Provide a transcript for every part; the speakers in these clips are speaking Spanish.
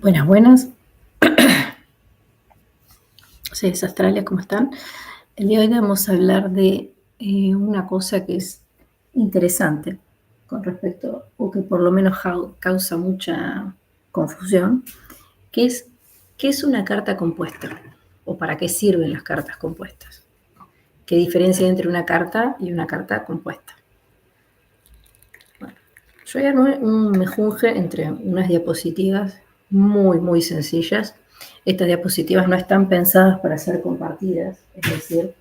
Buenas, buenas. Seres astrales, ¿cómo están? El día de hoy vamos a hablar de una cosa que es interesante con respecto, o que por lo menos causa mucha confusión, que es ¿qué es una carta compuesta? ¿O para qué sirven las cartas compuestas? ¿Qué diferencia hay entre una carta y una carta compuesta? Bueno, yo ya armé un mejunje entre unas diapositivas muy sencillas. Estas diapositivas no están pensadas para ser compartidas, es decir,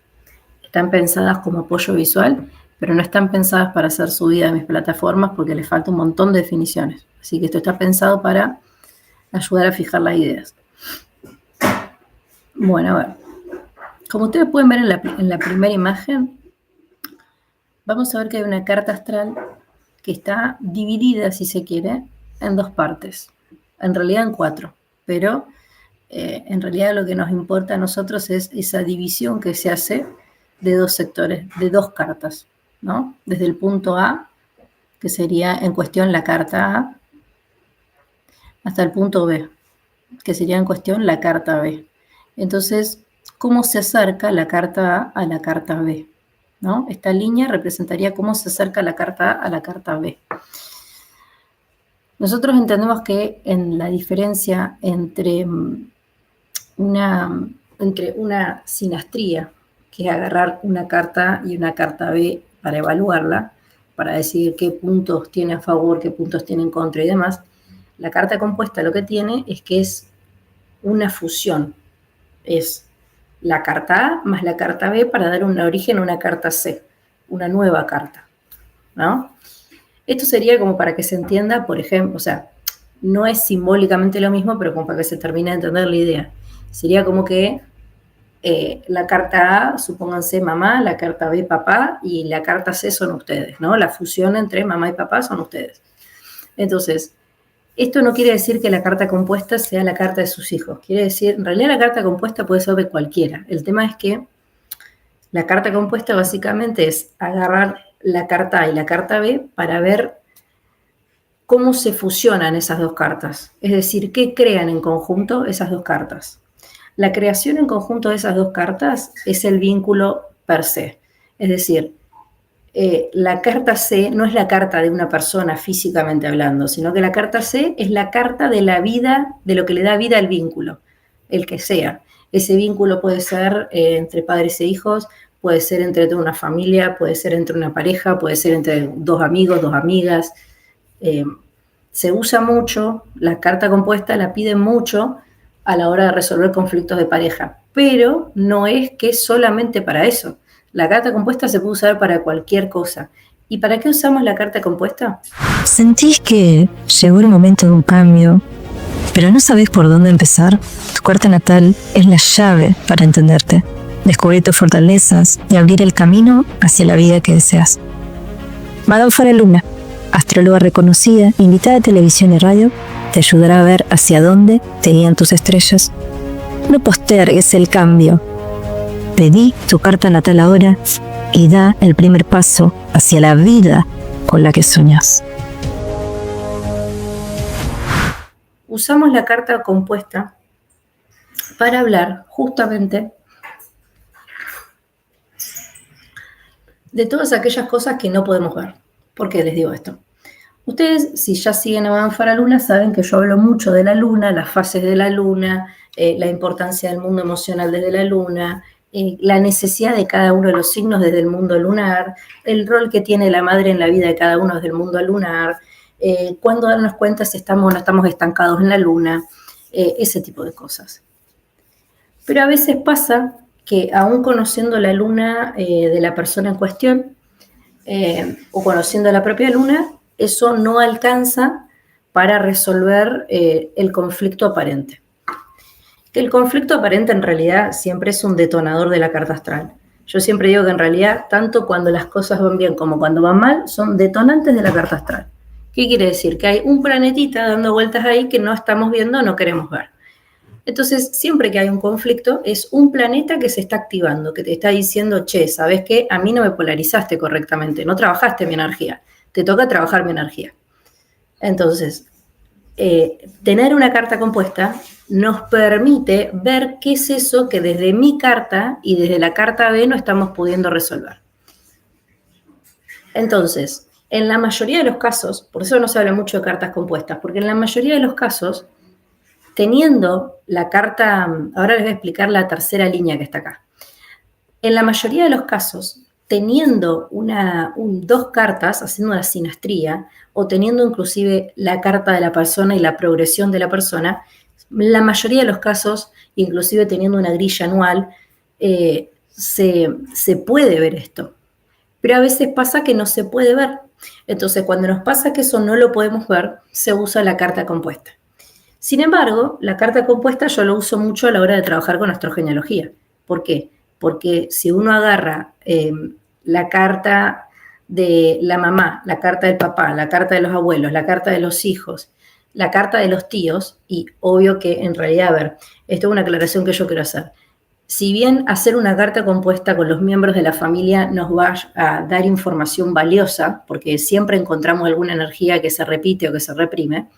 están pensadas como apoyo visual, pero no están pensadas para ser subidas a mis plataformas porque les falta un montón de definiciones. Así que esto está pensado para ayudar a fijar las ideas. Bueno, a ver. Como ustedes pueden ver en la primera imagen, vamos a ver que hay una carta astral que está dividida, si se quiere, en dos partes. En realidad en cuatro, pero en realidad lo que nos importa a nosotros es esa división que se hace de dos sectores, de dos cartas, ¿no? Desde el punto A, que sería en cuestión la carta A, hasta el punto B, que sería en cuestión la carta B. Entonces, ¿cómo se acerca la carta A la carta B? ¿No? Esta línea representaría cómo se acerca la carta A la carta B. Nosotros entendemos que en la diferencia entre una sinastría, que es agarrar una carta y una carta B para evaluarla, para decidir qué puntos tiene a favor, qué puntos tiene en contra y demás, la carta compuesta lo que tiene es que es una fusión. Es la carta A más la carta B para dar un origen a una carta C, una nueva carta, ¿no? Esto sería como para que se entienda, por ejemplo, o sea, no es simbólicamente lo mismo, pero como para que se termine de entender la idea. Sería como que la carta A, supónganse mamá, la carta B papá y la carta C son ustedes, ¿no? La fusión entre mamá y papá son ustedes. Entonces, esto no quiere decir que la carta compuesta sea la carta de sus hijos. Quiere decir, en realidad la carta compuesta puede ser de cualquiera. El tema es que la carta compuesta básicamente es agarrar la carta A y la carta B para ver cómo se fusionan esas dos cartas. Es decir, qué crean en conjunto esas dos cartas. La creación en conjunto de esas dos cartas es el vínculo per se. Es decir, la carta C no es la carta de una persona físicamente hablando, sino que la carta C es la carta de la vida, de lo que le da vida al vínculo, el que sea. Ese vínculo puede ser entre padres e hijos, puede ser entre toda una familia, puede ser entre una pareja, puede ser entre dos amigos, dos amigas. Se usa mucho, la carta compuesta la piden mucho a la hora de resolver conflictos de pareja, pero no es que solamente para eso. La carta compuesta se puede usar para cualquier cosa. ¿Y para qué usamos la carta compuesta? ¿Sentís que llegó el momento de un cambio, pero no sabés por dónde empezar? Tu carta natal es la llave para entenderte, descubrir tus fortalezas y abrir el camino hacia la vida que deseas. Madame Faraluna, astróloga reconocida, invitada a televisión y radio, te ayudará a ver hacia dónde te guían tus estrellas. No postergues el cambio. Pedí tu carta natal ahora y da el primer paso hacia la vida con la que soñás. Usamos la carta compuesta para hablar justamente de todas aquellas cosas que no podemos ver. ¿Por qué les digo esto? Ustedes, si ya siguen a Madame Faraluna, saben que yo hablo mucho de la luna, las fases de la luna, la importancia del mundo emocional desde la luna, la necesidad de cada uno de los signos desde el mundo lunar, el rol que tiene la madre en la vida de cada uno desde el mundo lunar, cuándo darnos cuenta si estamos o no estamos estancados en la luna, ese tipo de cosas. Pero a veces pasa que aún conociendo la luna de la persona en cuestión, o conociendo la propia luna, eso no alcanza para resolver el conflicto aparente. El conflicto aparente en realidad siempre es un detonador de la carta astral. Yo siempre digo que en realidad, tanto cuando las cosas van bien como cuando van mal, son detonantes de la carta astral. ¿Qué quiere decir? Que hay un planetita dando vueltas ahí que no estamos viendo, no queremos ver. Entonces, siempre que hay un conflicto, es un planeta que se está activando, que te está diciendo, che, ¿sabes qué? A mí no me polarizaste correctamente, no trabajaste mi energía, te toca trabajar mi energía. Entonces, tener una carta compuesta nos permite ver qué es eso que desde mi carta y desde la carta B no estamos pudiendo resolver. Entonces, en la mayoría de los casos, por eso no se habla mucho de cartas compuestas, porque en la mayoría de los casos, teniendo la carta, ahora les voy a explicar la tercera línea que está acá. En la mayoría de los casos, teniendo dos cartas, haciendo una sinastría, o teniendo inclusive la carta de la persona y la progresión de la persona, la mayoría de los casos, inclusive teniendo una grilla anual, se puede ver esto. Pero a veces pasa que no se puede ver. Entonces, cuando nos pasa que eso no lo podemos ver, se usa la carta compuesta. Sin embargo, la carta compuesta yo lo uso mucho a la hora de trabajar con astrogenealogía. ¿Por qué? Porque si uno agarra la carta de la mamá, la carta del papá, la carta de los abuelos, la carta de los hijos, la carta de los tíos, y obvio que en realidad, a ver, esto es una aclaración que yo quiero hacer. Si bien hacer una carta compuesta con los miembros de la familia nos va a dar información valiosa, porque siempre encontramos alguna energía que se repite o que se reprime,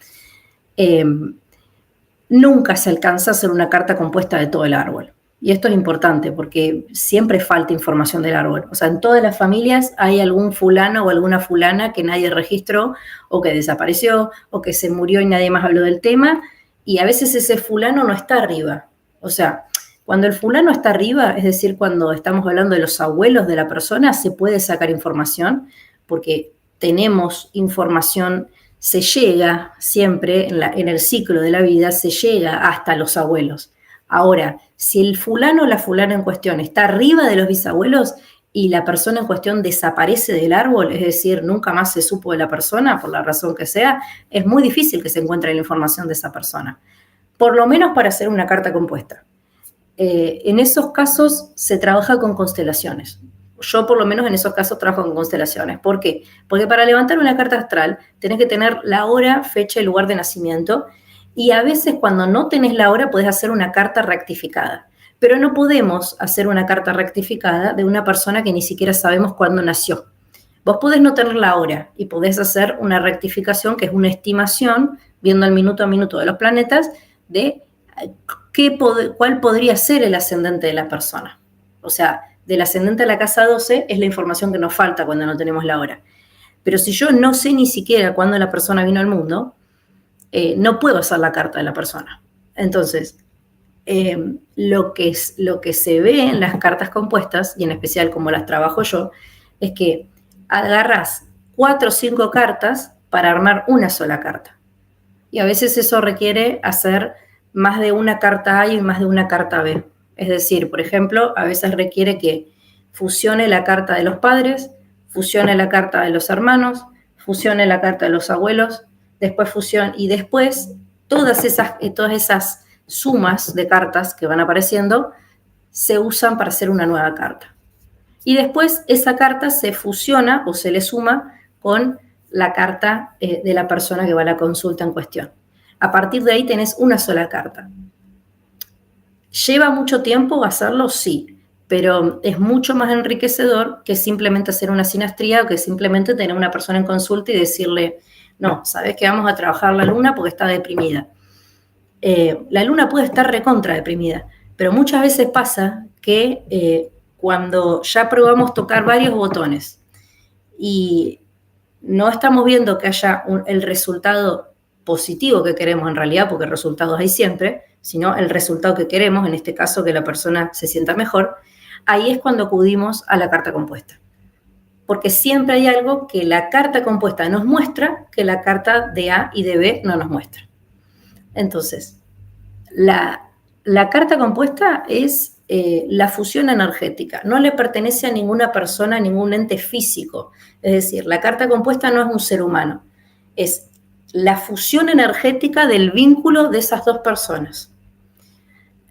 nunca se alcanza a hacer una carta compuesta de todo el árbol. Y esto es importante porque siempre falta información del árbol. O sea, en todas las familias hay algún fulano o alguna fulana que nadie registró o que desapareció o que se murió y nadie más habló del tema. Y a veces ese fulano no está arriba. O sea, cuando el fulano está arriba, es decir, cuando estamos hablando de los abuelos de la persona, se puede sacar información porque tenemos información, se llega siempre en el ciclo de la vida, se llega hasta los abuelos. Ahora, si el fulano o la fulana en cuestión está arriba de los bisabuelos y la persona en cuestión desaparece del árbol, es decir, nunca más se supo de la persona, por la razón que sea, es muy difícil que se encuentre la información de esa persona. Por lo menos para hacer una carta compuesta. En esos casos se trabaja con constelaciones. Yo por lo menos en esos casos trabajo con constelaciones. ¿Por qué? Porque para levantar una carta astral tenés que tener la hora, fecha y lugar de nacimiento. Y a veces cuando no tenés la hora podés hacer una carta rectificada. Pero no podemos hacer una carta rectificada de una persona que ni siquiera sabemos cuándo nació. Vos podés no tener la hora y podés hacer una rectificación que es una estimación, viendo el minuto a minuto de los planetas, de cuál podría ser el ascendente de la persona. O sea, del ascendente a la casa 12 es la información que nos falta cuando no tenemos la hora. Pero si yo no sé ni siquiera cuándo la persona vino al mundo, no puedo hacer la carta de la persona. Entonces, lo que se ve en las cartas compuestas, y en especial como las trabajo yo, es que agarras 4 o 5 cartas para armar una sola carta. Y a veces eso requiere hacer más de una carta A y más de una carta B. Es decir, por ejemplo, a veces requiere que fusione la carta de los padres, fusione la carta de los hermanos, fusione la carta de los abuelos, después fusión, y después todas esas sumas de cartas que van apareciendo se usan para hacer una nueva carta. Y después esa carta se fusiona o se le suma con la carta de la persona que va a la consulta en cuestión. A partir de ahí tenés una sola carta. ¿Lleva mucho tiempo hacerlo? Sí, pero es mucho más enriquecedor que simplemente hacer una sinastría o que simplemente tener una persona en consulta y decirle, no, sabes que vamos a trabajar la luna porque está deprimida. La luna puede estar recontra deprimida, pero muchas veces pasa que cuando ya probamos tocar varios botones y no estamos viendo que haya el resultado positivo que queremos en realidad, porque resultados hay siempre, sino el resultado que queremos, en este caso que la persona se sienta mejor, ahí es cuando acudimos a la carta compuesta. Porque siempre hay algo que la carta compuesta nos muestra que la carta de A y de B no nos muestra. Entonces, la carta compuesta es la fusión energética, no le pertenece a ninguna persona, a ningún ente físico. Es decir, la carta compuesta no es un ser humano, es la fusión energética del vínculo de esas dos personas.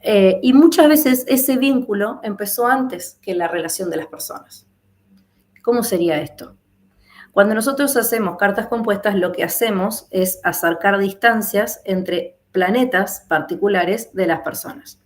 Y muchas veces ese vínculo empezó antes que la relación de las personas. ¿Cómo sería esto? Cuando nosotros hacemos cartas compuestas, lo que hacemos es acercar distancias entre planetas particulares de las personas.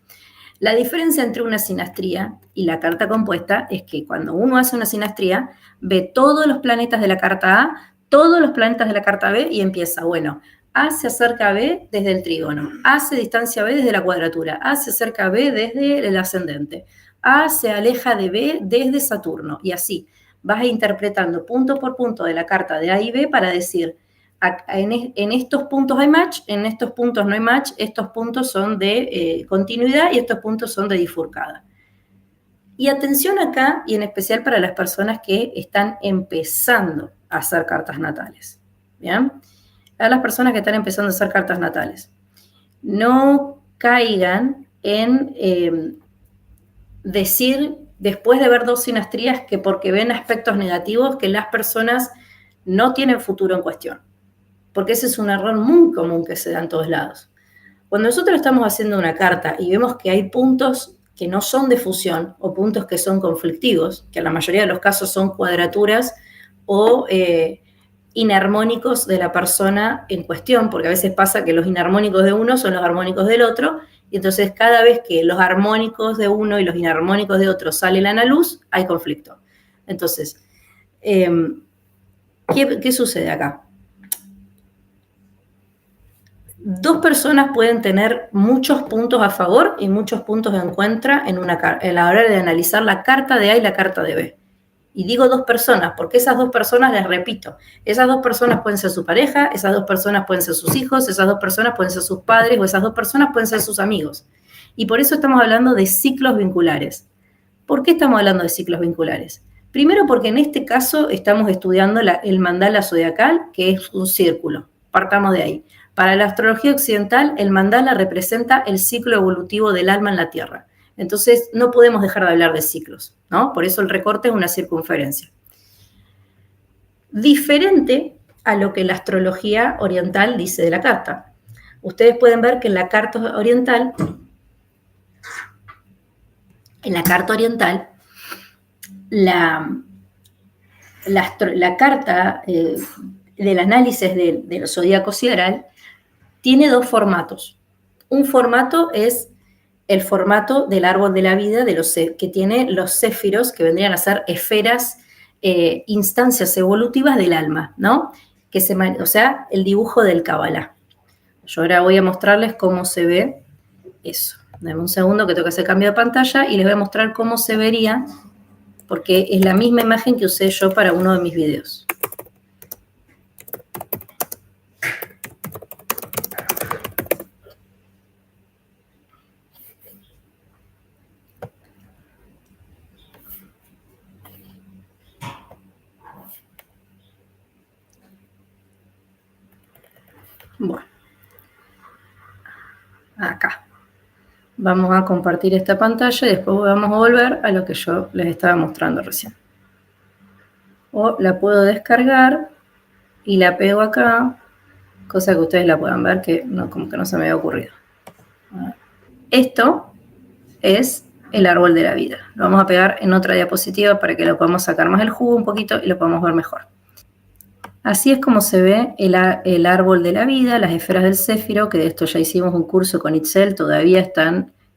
La diferencia entre una sinastría y la carta compuesta es que cuando uno hace una sinastría, ve todos los planetas de la carta A, todos los planetas de la carta B y empieza, bueno, A se acerca a B desde el trígono, A se distancia a B desde la cuadratura, A se acerca a B desde el ascendente, A se aleja de B desde Saturno, y así vas interpretando punto por punto de la carta de A y B para decir, en estos puntos hay match, en estos puntos no hay match, estos puntos son de continuidad y estos puntos son de difurcada. Y atención acá, y en especial para las personas que están empezando a hacer cartas natales, ¿bien? A las personas que están empezando a hacer cartas natales. No caigan en decir, después de ver 2 sinastrías, que porque ven aspectos negativos, que las personas no tienen futuro en cuestión. Porque ese es un error muy común que se da en todos lados. Cuando nosotros estamos haciendo una carta y vemos que hay puntos que no son de fusión o puntos que son conflictivos, que en la mayoría de los casos son cuadraturas o inarmónicos de la persona en cuestión, porque a veces pasa que los inarmónicos de uno son los armónicos del otro, y entonces cada vez que los armónicos de uno y los inarmónicos de otro salen a la luz, hay conflicto. Entonces, ¿qué sucede acá? 2 personas pueden tener muchos puntos a favor y muchos puntos en contra en la hora de analizar la carta de A y la carta de B. Y digo 2 personas, porque esas 2 personas, les repito, esas 2 personas pueden ser su pareja, esas 2 personas pueden ser sus hijos, esas 2 personas pueden ser sus padres, o esas 2 personas pueden ser sus amigos. Y por eso estamos hablando de ciclos vinculares. ¿Por qué estamos hablando de ciclos vinculares? Primero porque en este caso estamos estudiando el mandala zodiacal, que es un círculo. Partamos de ahí. Para la astrología occidental, el mandala representa el ciclo evolutivo del alma en la Tierra. Entonces, no podemos dejar de hablar de ciclos, ¿no? Por eso el recorte es una circunferencia. Diferente a lo que la astrología oriental dice de la carta. Ustedes pueden ver que en la carta oriental, la carta del análisis del zodíaco sideral tiene 2 formatos. Un formato es el formato del árbol de la vida que tiene los céfiros, que vendrían a ser esferas, instancias evolutivas del alma, ¿no? O sea, el dibujo del Kabbalah. Yo ahora voy a mostrarles cómo se ve eso. Dame un segundo que tengo que hacer cambio de pantalla y les voy a mostrar cómo se vería, porque es la misma imagen que usé yo para uno de mis videos. Bueno, acá. Vamos a compartir esta pantalla y después vamos a volver a lo que yo les estaba mostrando recién. O la puedo descargar y la pego acá, cosa que ustedes la puedan ver, que no, como que no se me había ocurrido. Esto es el árbol de la vida. Lo vamos a pegar en otra diapositiva para que lo podamos sacar más el jugo un poquito y lo podamos ver mejor. Así es como se ve el árbol de la vida, las esferas del céfiro, que de esto ya hicimos un curso con Itzel, todavía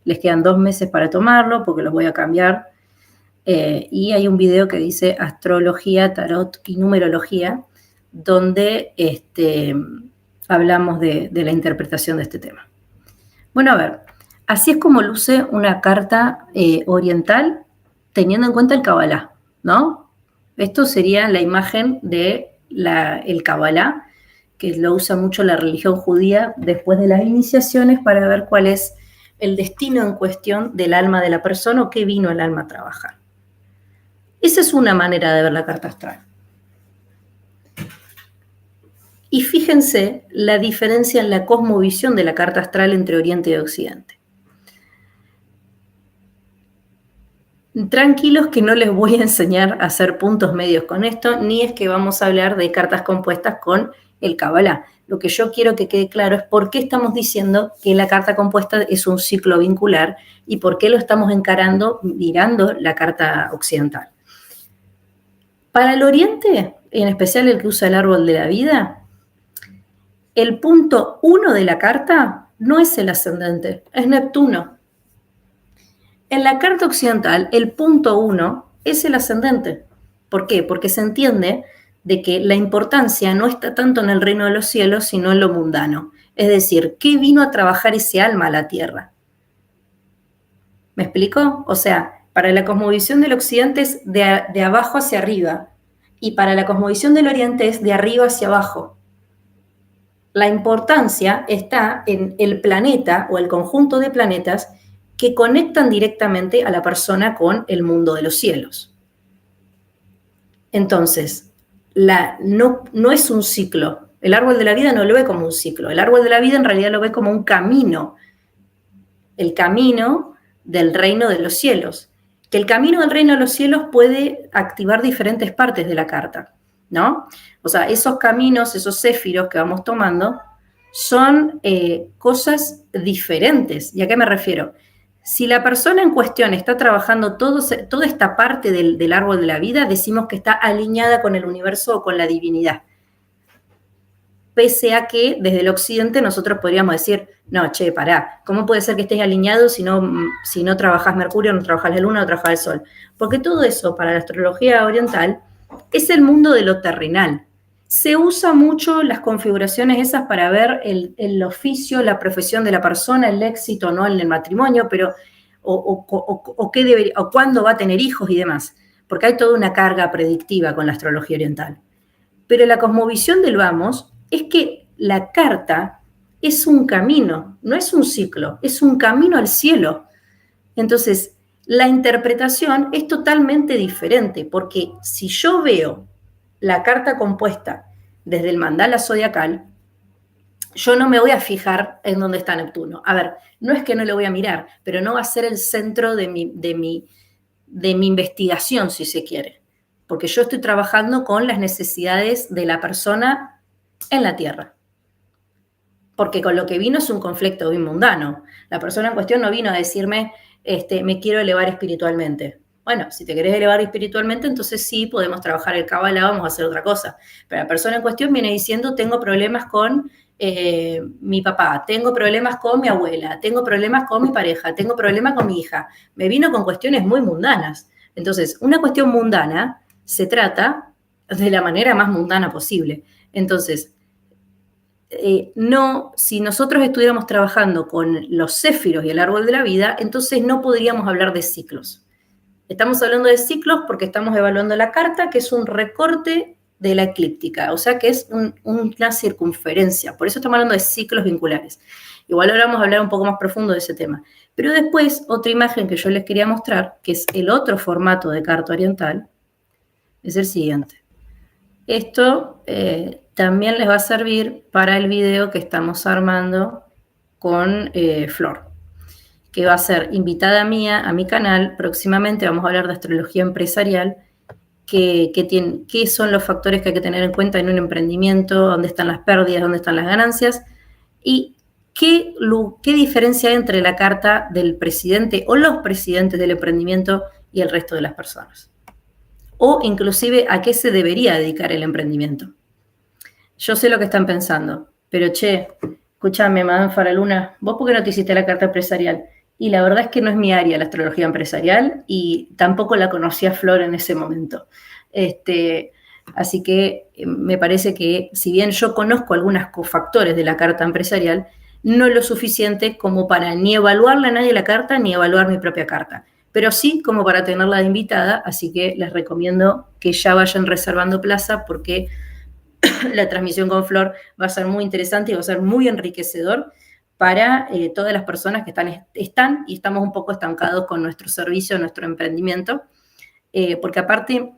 les quedan 2 meses para tomarlo porque los voy a cambiar. Y hay un video que dice astrología, tarot y numerología, donde hablamos de la interpretación de este tema. Bueno, a ver, así es como luce una carta oriental teniendo en cuenta el Kabbalah, ¿no? Esto sería la imagen de el Kabbalah, que lo usa mucho la religión judía después de las iniciaciones para ver cuál es el destino en cuestión del alma de la persona o qué vino el alma a trabajar. Esa es una manera de ver la carta astral. Y fíjense la diferencia en la cosmovisión de la carta astral entre Oriente y Occidente. Tranquilos que no les voy a enseñar a hacer puntos medios con esto, ni es que vamos a hablar de cartas compuestas con el Kabbalah. Lo que yo quiero que quede claro es por qué estamos diciendo que la carta compuesta es un ciclo vincular y por qué lo estamos mirando la carta occidental. Para el Oriente, en especial el que usa el árbol de la vida, el punto 1 de la carta no es el ascendente, es Neptuno. En la carta occidental, el punto 1 es el ascendente. ¿Por qué? Porque se entiende de que la importancia no está tanto en el reino de los cielos, sino en lo mundano. Es decir, ¿qué vino a trabajar ese alma a la tierra? ¿Me explico? O sea, para la cosmovisión del occidente es de abajo hacia arriba, y para la cosmovisión del oriente es de arriba hacia abajo. La importancia está en el planeta o el conjunto de planetas que conectan directamente a la persona con el mundo de los cielos. Entonces, no es un ciclo. El árbol de la vida no lo ve como un ciclo. El árbol de la vida en realidad lo ve como un camino. El camino del reino de los cielos. Que el camino del reino de los cielos puede activar diferentes partes de la carta, ¿no? O sea, esos caminos, esos céfiros que vamos tomando, son cosas diferentes. ¿Y a qué me refiero? Si la persona en cuestión está trabajando toda esta parte del árbol de la vida, decimos que está alineada con el universo o con la divinidad. Pese a que desde el occidente nosotros podríamos decir, no, che, pará, ¿cómo puede ser que estés alineado si no trabajas Mercurio, no trabajas la Luna, no trabajas el Sol? Porque todo eso para la astrología oriental es el mundo de lo terrenal. Se usa mucho las configuraciones esas para ver el oficio, la profesión de la persona, el éxito no en el matrimonio, pero o cuándo va a tener hijos y demás, porque hay toda una carga predictiva con la astrología oriental. Pero la cosmovisión del vamos es que la carta es un camino, no es un ciclo, es un camino al cielo. Entonces, la interpretación es totalmente diferente, porque si yo veo la carta compuesta desde el mandala zodiacal, yo no me voy a fijar en dónde está Neptuno. A ver, no es que no lo voy a mirar, pero no va a ser el centro de mi investigación, si se quiere, porque yo estoy trabajando con las necesidades de la persona en la Tierra. Porque con lo que vino es un conflicto bien mundano. La persona en cuestión no vino a decirme, me quiero elevar espiritualmente. Bueno, si te querés elevar espiritualmente, entonces sí, podemos trabajar el Kabbalah, vamos a hacer otra cosa. Pero la persona en cuestión viene diciendo, tengo problemas con mi papá, tengo problemas con mi abuela, tengo problemas con mi pareja, tengo problemas con mi hija. Me vino con cuestiones muy mundanas. Entonces, una cuestión mundana se trata de la manera más mundana posible. Entonces, si nosotros estuviéramos trabajando con los céfiros y el árbol de la vida, entonces no podríamos hablar de ciclos. Estamos hablando de ciclos porque estamos evaluando la carta, que es un recorte de la eclíptica, o sea que es una circunferencia. Por eso estamos hablando de ciclos vinculares. Igual ahora vamos a hablar un poco más profundo de ese tema. Pero después, otra imagen que yo les quería mostrar, que es el otro formato de carta oriental, es el siguiente. Esto también les va a servir para el video que estamos armando con Flor, que va a ser invitada mía a mi canal. Próximamente vamos a hablar de astrología empresarial, qué son los factores que hay que tener en cuenta en un emprendimiento, dónde están las pérdidas, dónde están las ganancias, y qué diferencia hay entre la carta del presidente o los presidentes del emprendimiento y el resto de las personas. O inclusive a qué se debería dedicar el emprendimiento. Yo sé lo que están pensando, pero che, escúchame, Madame Faraluna, ¿vos por qué no te hiciste la carta empresarial? Y la verdad es que no es mi área la astrología empresarial y tampoco la conocía Flor en ese momento. Así que me parece que si bien yo conozco algunos cofactores de la carta empresarial, no lo suficiente como para ni evaluarla a nadie la carta ni evaluar mi propia carta. Pero sí como para tenerla de invitada, así que les recomiendo que ya vayan reservando plaza porque la transmisión con Flor va a ser muy interesante y va a ser muy enriquecedor para todas las personas que están y estamos un poco estancados con nuestro servicio, nuestro emprendimiento, porque aparte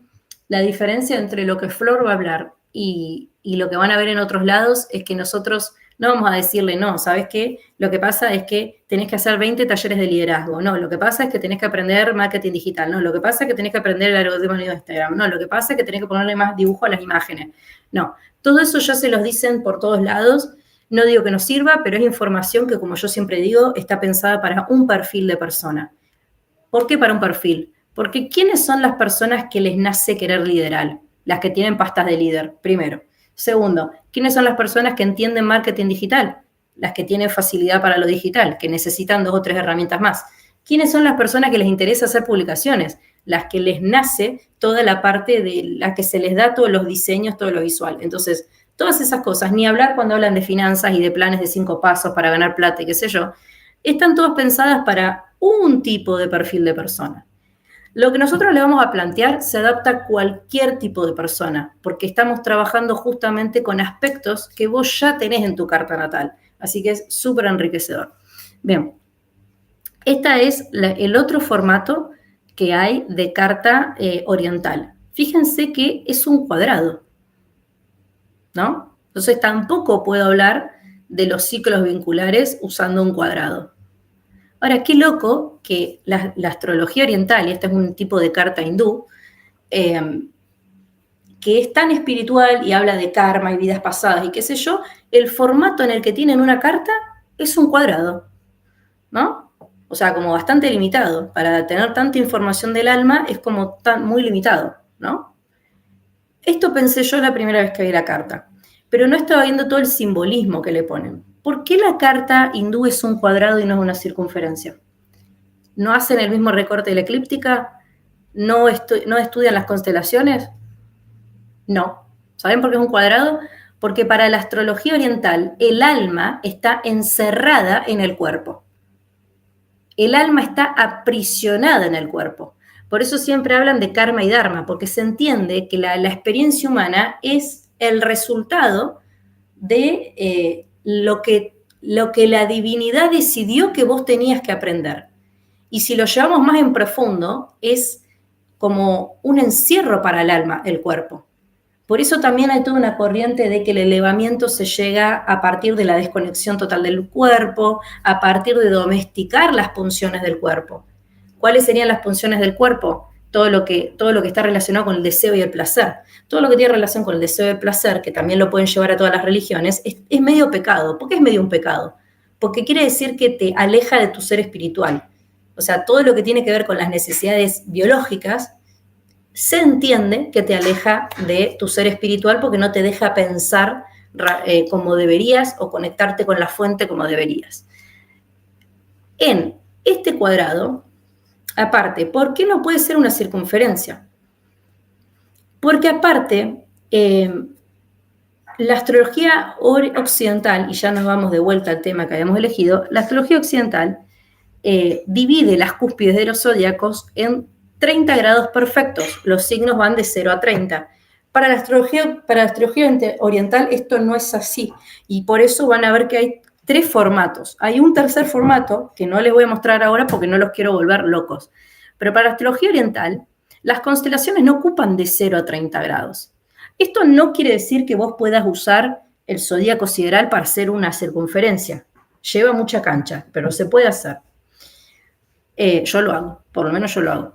la diferencia entre lo que Flor va a hablar y lo que van a ver en otros lados es que nosotros no vamos a decirle, no, ¿sabes qué? Lo que pasa es que tenés que hacer 20 talleres de liderazgo. No, lo que pasa es que tenés que aprender marketing digital. No, lo que pasa es que tenés que aprender el algoritmo de Instagram. No, lo que pasa es que tenés que ponerle más dibujo a las imágenes. No, todo eso ya se los dicen por todos lados. No digo que no sirva, pero es información que, como yo siempre digo, está pensada para un perfil de persona. ¿Por qué para un perfil? Porque ¿quiénes son las personas que les nace querer liderar? Las que tienen pastas de líder, primero. Segundo, ¿quiénes son las personas que entienden marketing digital? Las que tienen facilidad para lo digital, que necesitan 2 o 3 herramientas más. ¿Quiénes son las personas que les interesa hacer publicaciones? las que les nace toda la parte de la que se les da todos los diseños, todo lo visual. Entonces, todas esas cosas, ni hablar cuando hablan de finanzas y de planes de 5 pasos para ganar plata y qué sé yo, están todas pensadas para un tipo de perfil de persona. Lo que nosotros le vamos a plantear se adapta a cualquier tipo de persona, porque estamos trabajando justamente con aspectos que vos ya tenés en tu carta natal. Así que es súper enriquecedor. Bien, este es el otro formato que hay de carta oriental. Fíjense que es un cuadrado, ¿no? Entonces tampoco puedo hablar de los ciclos vinculares usando un cuadrado. Ahora, qué loco que la astrología oriental, y este es un tipo de carta hindú, que es tan espiritual y habla de karma y vidas pasadas y qué sé yo, el formato en el que tienen una carta es un cuadrado, ¿no? O sea, como bastante limitado. Para tener tanta información del alma es como muy limitado, ¿no? Esto pensé yo la primera vez que vi la carta, pero no estaba viendo todo el simbolismo que le ponen. ¿Por qué la carta hindú es un cuadrado y no es una circunferencia? ¿No hacen el mismo recorte de la eclíptica? ¿No estudian las constelaciones? No. ¿Saben por qué es un cuadrado? Porque para la astrología oriental el alma está encerrada en el cuerpo. El alma está aprisionada en el cuerpo. Por eso siempre hablan de karma y dharma, porque se entiende que la experiencia humana es el resultado de lo que la divinidad decidió que vos tenías que aprender. Y si lo llevamos más en profundo, es como un encierro para el alma, el cuerpo. Por eso también hay toda una corriente de que el elevamiento se llega a partir de la desconexión total del cuerpo, a partir de domesticar las funciones del cuerpo. ¿Cuáles serían las funciones del cuerpo? Todo lo que está relacionado con el deseo y el placer. Todo lo que tiene relación con el deseo y el placer, que también lo pueden llevar a todas las religiones, es medio pecado. ¿Por qué es medio un pecado? Porque quiere decir que te aleja de tu ser espiritual. O sea, todo lo que tiene que ver con las necesidades biológicas se entiende que te aleja de tu ser espiritual porque no te deja pensar como deberías o conectarte con la fuente como deberías. En este cuadrado, aparte, ¿por qué no puede ser una circunferencia? Porque aparte, la astrología occidental, y ya nos vamos de vuelta al tema que habíamos elegido, la astrología occidental divide las cúspides de los zodíacos en 30 grados perfectos. Los signos van de 0 a 30. Para la astrología oriental esto no es así. Y por eso van a ver que hay 3 formatos. Hay un tercer formato que no les voy a mostrar ahora porque no los quiero volver locos. Pero para la astrología oriental, las constelaciones no ocupan de 0 a 30 grados. Esto no quiere decir que vos puedas usar el zodíaco sideral para hacer una circunferencia. Lleva mucha cancha, pero se puede hacer. Yo lo hago, por lo menos yo lo hago.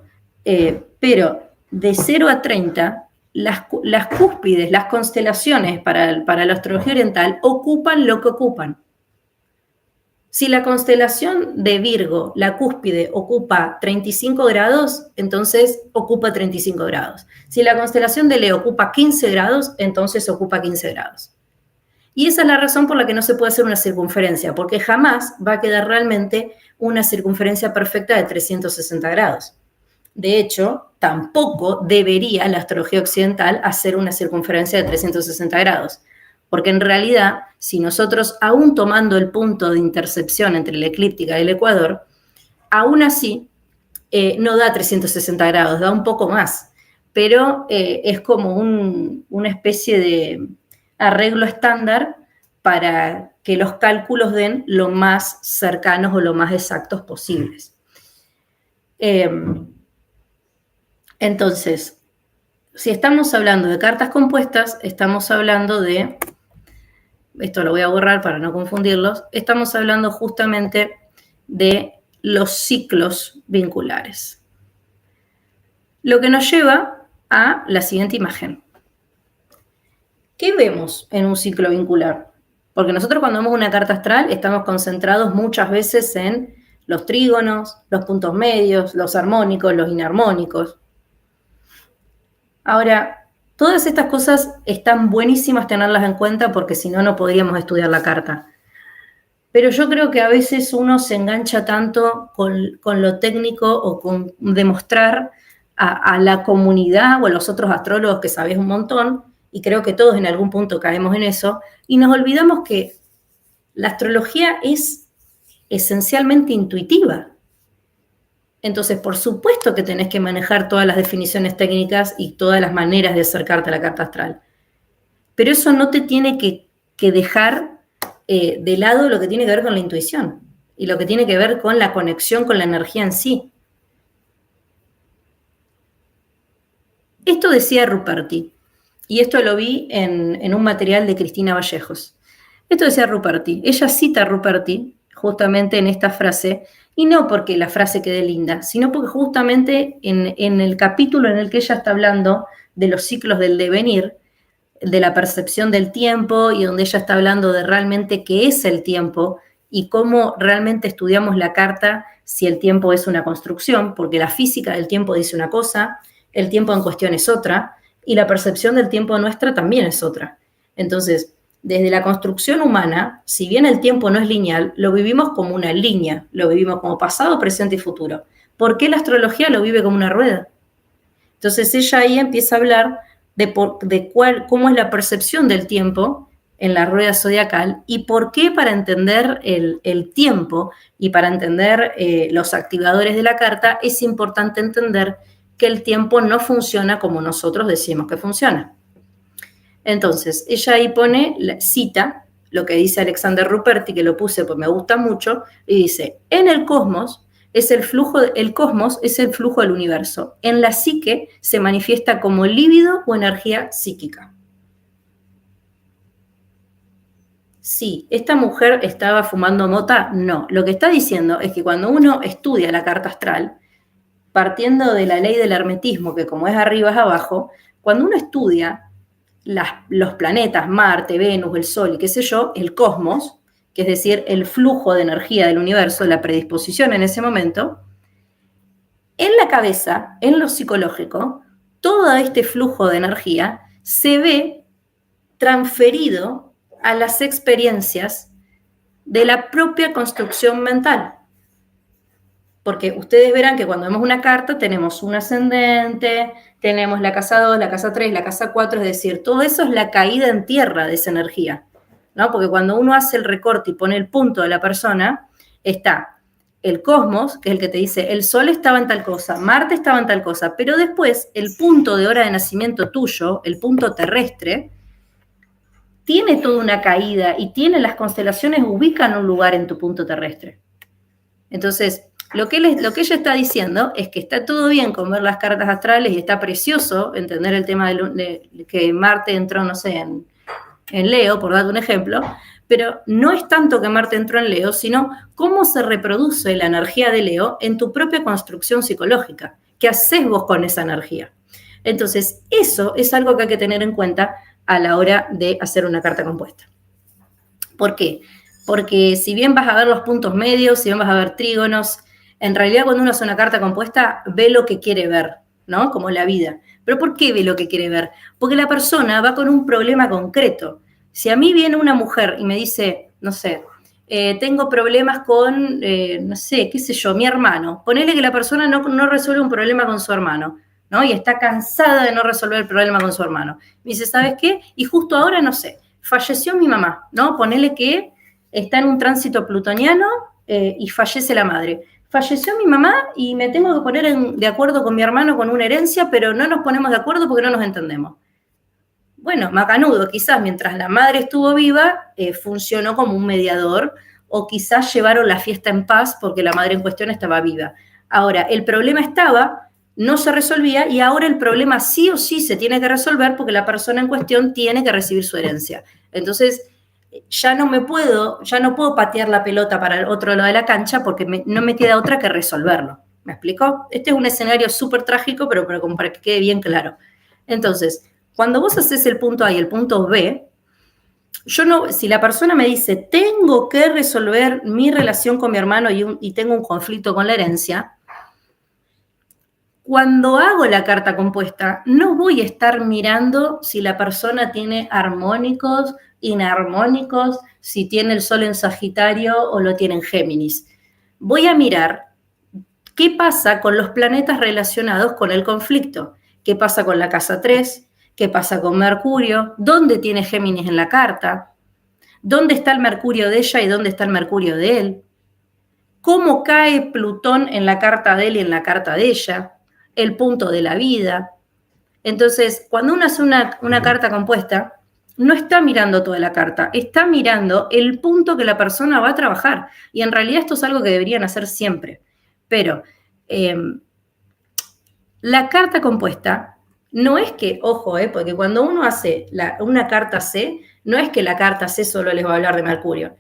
Pero de 0 a 30, las cúspides, las constelaciones para la astrología oriental ocupan lo que ocupan. Si la constelación de Virgo, la cúspide, ocupa 35 grados, entonces ocupa 35 grados. Si la constelación de Leo ocupa 15 grados, entonces ocupa 15 grados. Y esa es la razón por la que no se puede hacer una circunferencia, porque jamás va a quedar realmente una circunferencia perfecta de 360 grados. De hecho, tampoco debería la astrología occidental hacer una circunferencia de 360 grados, porque en realidad, si nosotros, aún tomando el punto de intercepción entre la eclíptica y el ecuador, aún así no da 360 grados, da un poco más, pero es como una especie de arreglo estándar para que los cálculos den lo más cercanos o lo más exactos posibles. Entonces, si estamos hablando de cartas compuestas, estamos hablando de, esto lo voy a borrar para no confundirlos, estamos hablando justamente de los ciclos vinculares. Lo que nos lleva a la siguiente imagen. ¿Qué vemos en un ciclo vincular? Porque nosotros cuando vemos una carta astral estamos concentrados muchas veces en los trígonos, los puntos medios, los armónicos, los inarmónicos. Ahora, todas estas cosas están buenísimas tenerlas en cuenta porque si no, no podríamos estudiar la carta. Pero yo creo que a veces uno se engancha tanto con lo técnico o con demostrar a la comunidad o a los otros astrólogos que sabés un montón, y creo que todos en algún punto caemos en eso, y nos olvidamos que la astrología es esencialmente intuitiva. Entonces, por supuesto que tenés que manejar todas las definiciones técnicas y todas las maneras de acercarte a la carta astral. Pero eso no te tiene que dejar de lado lo que tiene que ver con la intuición y lo que tiene que ver con la conexión con la energía en sí. Esto decía Ruperti, y esto lo vi en un material de Cristina Vallejos. Esto decía Ruperti. Ella cita a Ruperti justamente en esta frase, y no porque la frase quede linda, sino porque justamente en el capítulo en el que ella está hablando de los ciclos del devenir, de la percepción del tiempo, y donde ella está hablando de realmente qué es el tiempo y cómo realmente estudiamos la carta si el tiempo es una construcción, porque la física del tiempo dice una cosa, el tiempo en cuestión es otra, y la percepción del tiempo nuestra también es otra. Entonces, desde la construcción humana, si bien el tiempo no es lineal, lo vivimos como una línea, lo vivimos como pasado, presente y futuro. ¿Por qué la astrología lo vive como una rueda? Entonces ella ahí empieza a hablar de cómo es la percepción del tiempo en la rueda zodiacal y por qué para entender el tiempo y para entender los activadores de la carta es importante entender que el tiempo no funciona como nosotros decimos que funciona. Entonces, ella ahí cita lo que dice Alexander Ruperti, que lo puse porque me gusta mucho, y dice, en el cosmos, el cosmos es el flujo del universo. En la psique se manifiesta como líbido o energía psíquica. Sí, ¿esta mujer estaba fumando mota? No. Lo que está diciendo es que cuando uno estudia la carta astral, partiendo de la ley del hermetismo, que como es arriba es abajo, cuando uno estudia los planetas, Marte, Venus, el Sol y qué sé yo, el cosmos, que es decir, el flujo de energía del universo, la predisposición en ese momento, en la cabeza, en lo psicológico, todo este flujo de energía se ve transferido a las experiencias de la propia construcción mental. Porque ustedes verán que cuando vemos una carta tenemos un ascendente, tenemos la casa 2, la casa 3, la casa 4, es decir, todo eso es la caída en tierra de esa energía, ¿no? Porque cuando uno hace el recorte y pone el punto de la persona, está el cosmos, que es el que te dice, el Sol estaba en tal cosa, Marte estaba en tal cosa, pero después el punto de hora de nacimiento tuyo, el punto terrestre, tiene toda una caída y tiene las constelaciones, ubican un lugar en tu punto terrestre. Entonces, lo que ella está diciendo es que está todo bien con ver las cartas astrales y está precioso entender el tema de que Marte entró, no sé, en Leo, por darte un ejemplo, pero no es tanto que Marte entró en Leo, sino cómo se reproduce la energía de Leo en tu propia construcción psicológica. ¿Qué haces vos con esa energía? Entonces, eso es algo que hay que tener en cuenta a la hora de hacer una carta compuesta. ¿Por qué? Porque si bien vas a ver los puntos medios, si bien vas a ver trígonos, en realidad cuando uno hace una carta compuesta ve lo que quiere ver, ¿no? Como la vida. ¿Pero por qué ve lo que quiere ver? Porque la persona va con un problema concreto. Si a mí viene una mujer y me dice, no sé, tengo problemas con, no sé, qué sé yo, mi hermano. Ponele que la persona no resuelve un problema con su hermano, ¿no? Y está cansada de no resolver el problema con su hermano. Me dice, ¿sabes qué? Y justo ahora, no sé, falleció mi mamá, ¿no? Ponele que está en un tránsito plutoniano y fallece la madre. Falleció mi mamá y me tengo que poner de acuerdo con mi hermano con una herencia, pero no nos ponemos de acuerdo porque no nos entendemos. Bueno, macanudo, quizás mientras la madre estuvo viva, funcionó como un mediador, o quizás llevaron la fiesta en paz porque la madre en cuestión estaba viva. Ahora, el problema estaba, no se resolvía, y ahora el problema sí o sí se tiene que resolver porque la persona en cuestión tiene que recibir su herencia. Entonces, ya no puedo patear la pelota para el otro lado de la cancha porque no me queda otra que resolverlo. ¿Me explico? Este es un escenario súper trágico, pero como para que quede bien claro. Entonces, cuando vos haces el punto A y el punto B, si la persona me dice, tengo que resolver mi relación con mi hermano y tengo un conflicto con la herencia, cuando hago la carta compuesta, no voy a estar mirando si la persona tiene armónicos, inarmónicos, si tiene el Sol en Sagitario o lo tiene en Géminis. Voy a mirar ¿Qué pasa con los planetas relacionados con el conflicto? ¿Qué pasa con la casa 3? ¿Qué pasa con Mercurio? ¿Dónde tiene Géminis en la carta? ¿Dónde está el Mercurio de ella y dónde está el Mercurio de él? ¿Cómo cae Plutón en la carta de él y en la carta de ella? El punto de la vida. Entonces, cuando uno hace una carta compuesta, no está mirando toda la carta, está mirando el punto que la persona va a trabajar. Y en realidad esto es algo que deberían hacer siempre. Pero la carta compuesta no es que, ojo, porque cuando uno hace una carta C, no es que la carta C solo les va a hablar de Mercurio,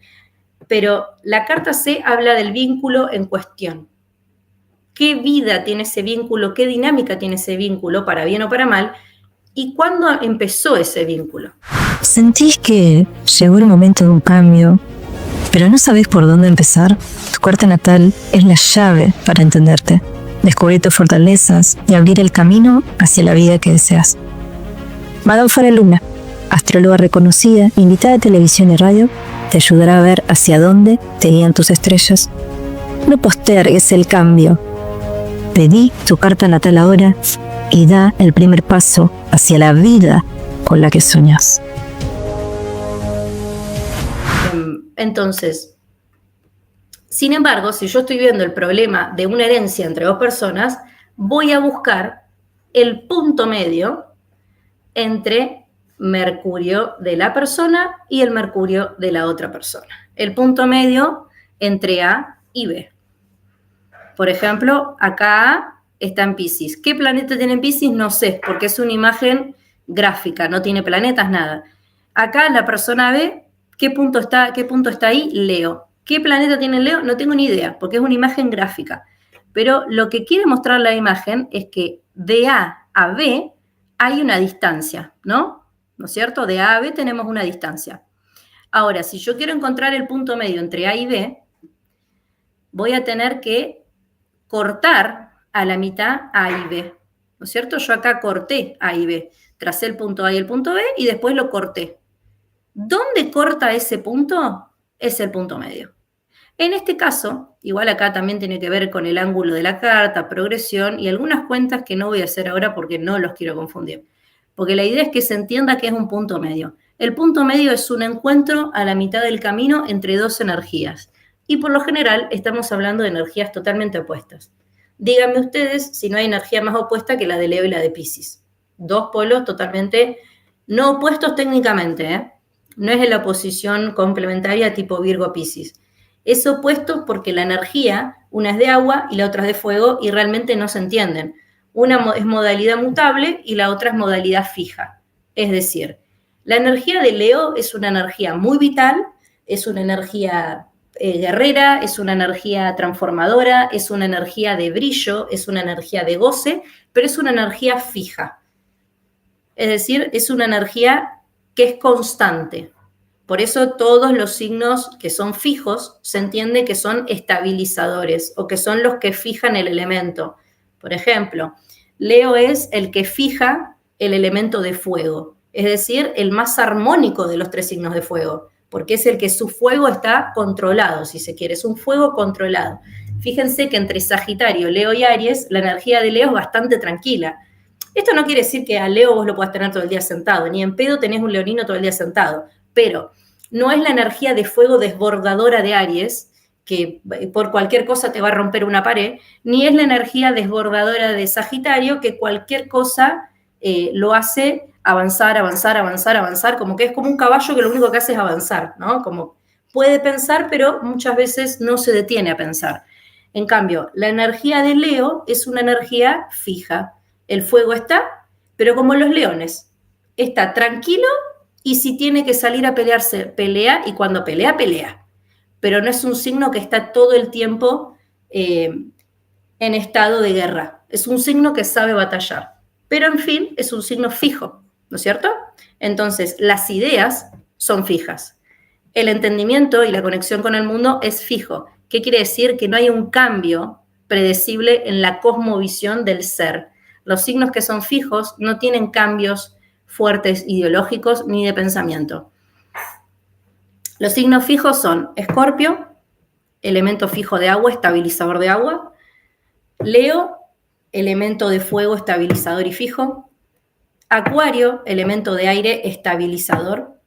pero la carta C habla del vínculo en cuestión. ¿Qué vida tiene ese vínculo? ¿Qué dinámica tiene ese vínculo, para bien o para mal? ¿Y cuándo empezó ese vínculo? ¿Sentís que llegó el momento de un cambio, pero no sabés por dónde empezar? Tu carta natal es la llave para entenderte, descubrir tus fortalezas y abrir el camino hacia la vida que deseas. Madame Faraluna, astróloga reconocida, invitada a televisión y radio, te ayudará a ver hacia dónde te guían tus estrellas. No postergues el cambio. Pedí tu carta natal ahora y da el primer paso hacia la vida con la que soñas. Entonces, sin embargo, si yo estoy viendo el problema de una herencia entre dos personas, voy a buscar el punto medio entre Mercurio de la persona y el Mercurio de la otra persona. El punto medio entre A y B. Por ejemplo, acá A está en Piscis. ¿Qué planeta tiene en Piscis? No sé, porque es una imagen gráfica, no tiene planetas, nada. Acá la persona B, ¿qué punto está ahí? Leo. ¿Qué planeta tiene Leo? No tengo ni idea, porque es una imagen gráfica. Pero lo que quiere mostrar la imagen es que de A a B hay una distancia, ¿no? ¿No es cierto? De A a B tenemos una distancia. Ahora, si yo quiero encontrar el punto medio entre A y B, voy a tener que cortar a la mitad A y B, ¿no es cierto? Yo acá corté A y B, tracé el punto A y el punto B y después lo corté. ¿Dónde corta ese punto? Es el punto medio. En este caso, igual acá también tiene que ver con el ángulo de la carta, progresión y algunas cuentas que no voy a hacer ahora porque no los quiero confundir. Porque la idea es que se entienda que es un punto medio. El punto medio es un encuentro a la mitad del camino entre dos energías. Y por lo general estamos hablando de energías totalmente opuestas. Díganme ustedes si no hay energía más opuesta que la de Leo y la de Piscis. Dos polos totalmente no opuestos técnicamente, ¿eh? No es en la oposición complementaria tipo Virgo-Piscis. Es opuesto porque la energía, una es de agua y la otra es de fuego y realmente no se entienden. Una es modalidad mutable y la otra es modalidad fija. Es decir, la energía de Leo es una energía muy vital, es una energía guerrera, es una energía transformadora, es una energía de brillo, es una energía de goce, pero es una energía fija. Es decir, es una energía que es constante. Por eso todos los signos que son fijos se entiende que son estabilizadores o que son los que fijan el elemento. Por ejemplo, Leo es el que fija el elemento de fuego, es decir, el más armónico de los tres signos de fuego, porque es el que su fuego está controlado, si se quiere, es un fuego controlado. Fíjense que entre Sagitario, Leo y Aries, la energía de Leo es bastante tranquila. Esto no quiere decir que a Leo vos lo puedas tener todo el día sentado, ni en pedo tenés un leonino todo el día sentado, pero no es la energía de fuego desbordadora de Aries, que por cualquier cosa te va a romper una pared, ni es la energía desbordadora de Sagitario, que cualquier cosa lo hace avanzar, avanzar, avanzar, avanzar, como que es como un caballo que lo único que hace es avanzar, ¿no? Como puede pensar, pero muchas veces no se detiene a pensar. En cambio, la energía de Leo es una energía fija. El fuego está, pero como los leones, está tranquilo y si tiene que salir a pelearse, pelea, y cuando pelea, pelea. Pero no es un signo que está todo el tiempo en estado de guerra. Es un signo que sabe batallar. Pero, en fin, es un signo fijo, ¿no es cierto? Entonces, las ideas son fijas. El entendimiento y la conexión con el mundo es fijo. ¿Qué quiere decir? Que no hay un cambio predecible en la cosmovisión del ser. Los signos que son fijos no tienen cambios fuertes ideológicos ni de pensamiento. Los signos fijos son Escorpio, elemento fijo de agua, estabilizador de agua, Leo, elemento de fuego, estabilizador y fijo. Acuario, elemento de aire, estabilizador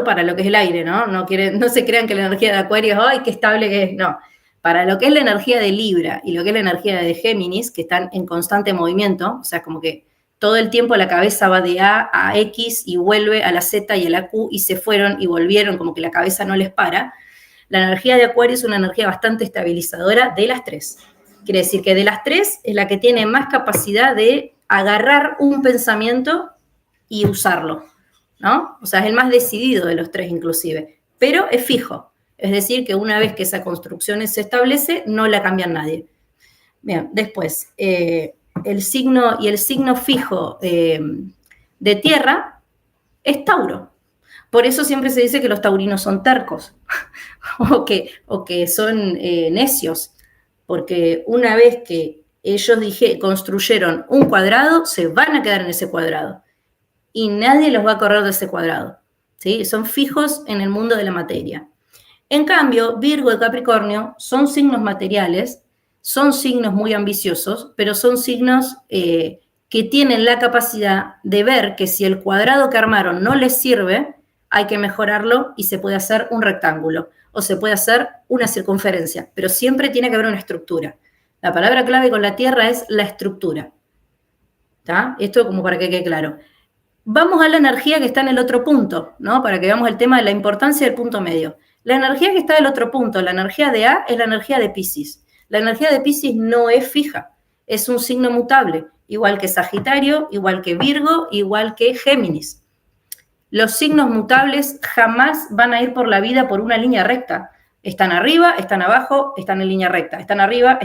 para lo que es el aire, ¿no? No se crean que la energía de Acuario es, ¡ay, qué estable que es! No. Para lo que es la energía de Libra y lo que es la energía de Géminis, que están en constante movimiento, o sea, como que todo el tiempo la cabeza va de A a X y vuelve a la Z y a la Q y se fueron y volvieron, como que la cabeza no les para. La energía de Acuario es una energía bastante estabilizadora de las tres. Quiere decir que de las tres es la que tiene más capacidad de agarrar un pensamiento y usarlo, ¿no? O sea, es el más decidido de los tres inclusive, pero es fijo. Es decir, que una vez que esa construcción se establece, no la cambia nadie. Bien, después, el signo fijo de tierra es Tauro. Por eso siempre se dice que los taurinos son tercos o que son necios, porque una vez que ellos construyeron un cuadrado, se van a quedar en ese cuadrado y nadie los va a correr de ese cuadrado, ¿sí? Son fijos en el mundo de la materia. En cambio, Virgo y Capricornio son signos materiales, son signos muy ambiciosos, pero son signos que tienen la capacidad de ver que si el cuadrado que armaron no les sirve, hay que mejorarlo y se puede hacer un rectángulo o se puede hacer una circunferencia, pero siempre tiene que haber una estructura. La palabra clave con la Tierra es la estructura. ¿Está? Esto como para que quede claro. Vamos a la energía que está en el otro punto, ¿no? Para que veamos el tema de la importancia del punto medio. La energía que está del otro punto, la energía de A, es la energía de Piscis. La energía de Piscis no es fija, es un signo mutable, igual que Sagitario, igual que Virgo, igual que Géminis. Los signos mutables jamás van a ir por la vida por una línea recta. Están arriba, están abajo, están en línea recta. Están arriba,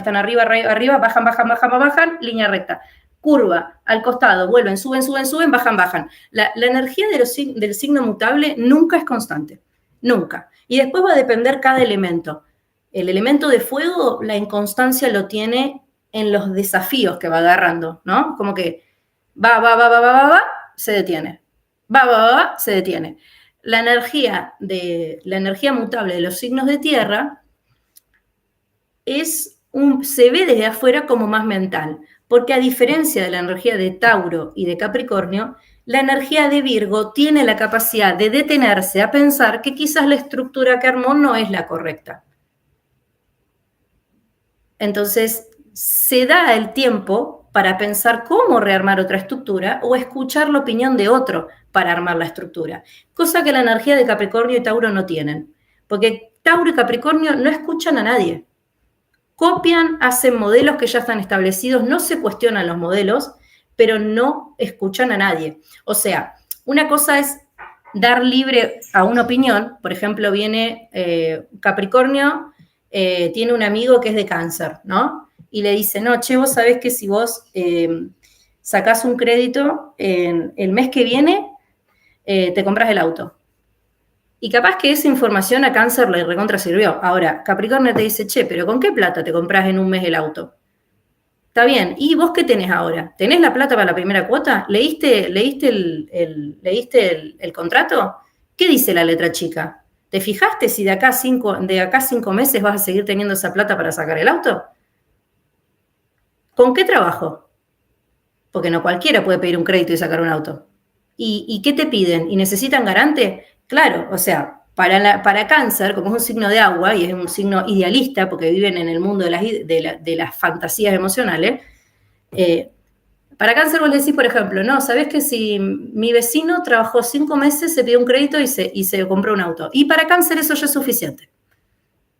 bajan, línea recta. Curva, al costado, vuelven, suben, bajan. La energía del signo mutable nunca es constante, nunca. Y después va a depender cada elemento. El elemento de fuego, la inconstancia lo tiene en los desafíos que va agarrando, ¿no? Como que va, se detiene. Va, se detiene. La energía mutable de los signos de tierra se ve desde afuera como más mental, porque a diferencia de la energía de Tauro y de Capricornio, la energía de Virgo tiene la capacidad de detenerse a pensar que quizás la estructura que armó no es la correcta. Entonces, se da el tiempo para pensar cómo rearmar otra estructura o escuchar la opinión de otro para armar la estructura, cosa que la energía de Capricornio y Tauro no tienen, porque Tauro y Capricornio no escuchan a nadie. Copian, hacen modelos que ya están establecidos, no se cuestionan los modelos, pero no escuchan a nadie. O sea, una cosa es dar libre a una opinión. Por ejemplo, viene Capricornio, tiene un amigo que es de Cáncer, ¿no? Y le dice, no, che, vos sabés que si vos sacás un crédito el mes que viene, te compras el auto. Y capaz que esa información a Cáncer le recontra sirvió. Ahora, Capricornio te dice, che, pero ¿con qué plata te compras en un mes el auto? Está bien, ¿y vos qué tenés ahora? ¿Tenés la plata para la primera cuota? ¿Leíste el contrato? ¿Qué dice la letra chica? ¿Te fijaste si de acá 5 meses vas a seguir teniendo esa plata para sacar el auto? ¿Con qué trabajo? Porque no cualquiera puede pedir un crédito y sacar un auto. ¿Y qué te piden? ¿Y necesitan garante? Claro, o sea, para Cáncer, como es un signo de agua y es un signo idealista, porque viven en el mundo de las fantasías emocionales, para Cáncer vos le decís, por ejemplo, no, ¿sabés que si mi vecino trabajó 5 meses, se pidió un crédito y se compró un auto? Y para Cáncer eso ya es suficiente,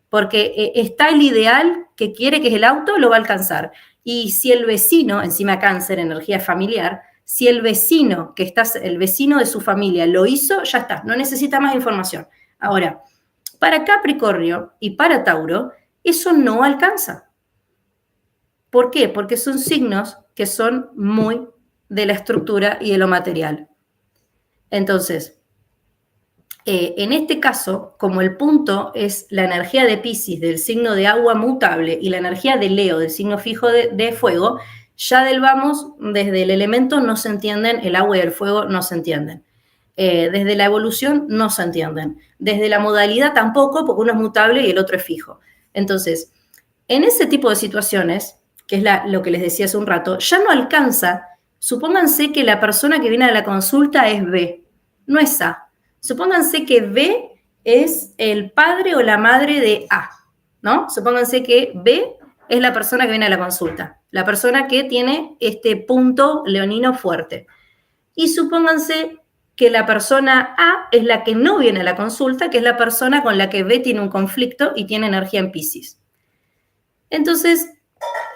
porque está el ideal que quiere, que es el auto, lo va a alcanzar. Y si el vecino, encima Cáncer, energía familiar, si el vecino de su familia lo hizo, ya está, no necesita más información. Ahora, para Capricornio y para Tauro, eso no alcanza. ¿Por qué? Porque son signos que son muy de la estructura y de lo material. Entonces, en este caso, como el punto es la energía de Piscis del signo de agua mutable y la energía de Leo del signo fijo de fuego, ya desde el elemento no se entienden, el agua y el fuego no se entienden. Desde la evolución no se entienden. Desde la modalidad tampoco, porque uno es mutable y el otro es fijo. Entonces, en ese tipo de situaciones, que es lo que les decía hace un rato, ya no alcanza. Supónganse que la persona que viene a la consulta es B, no es A. Supónganse que B es el padre o la madre de A, ¿no? Supónganse que B es la persona que viene a la consulta, la persona que tiene este punto leonino fuerte. Y supónganse que la persona A es la que no viene a la consulta, que es la persona con la que B tiene un conflicto y tiene energía en Piscis. Entonces,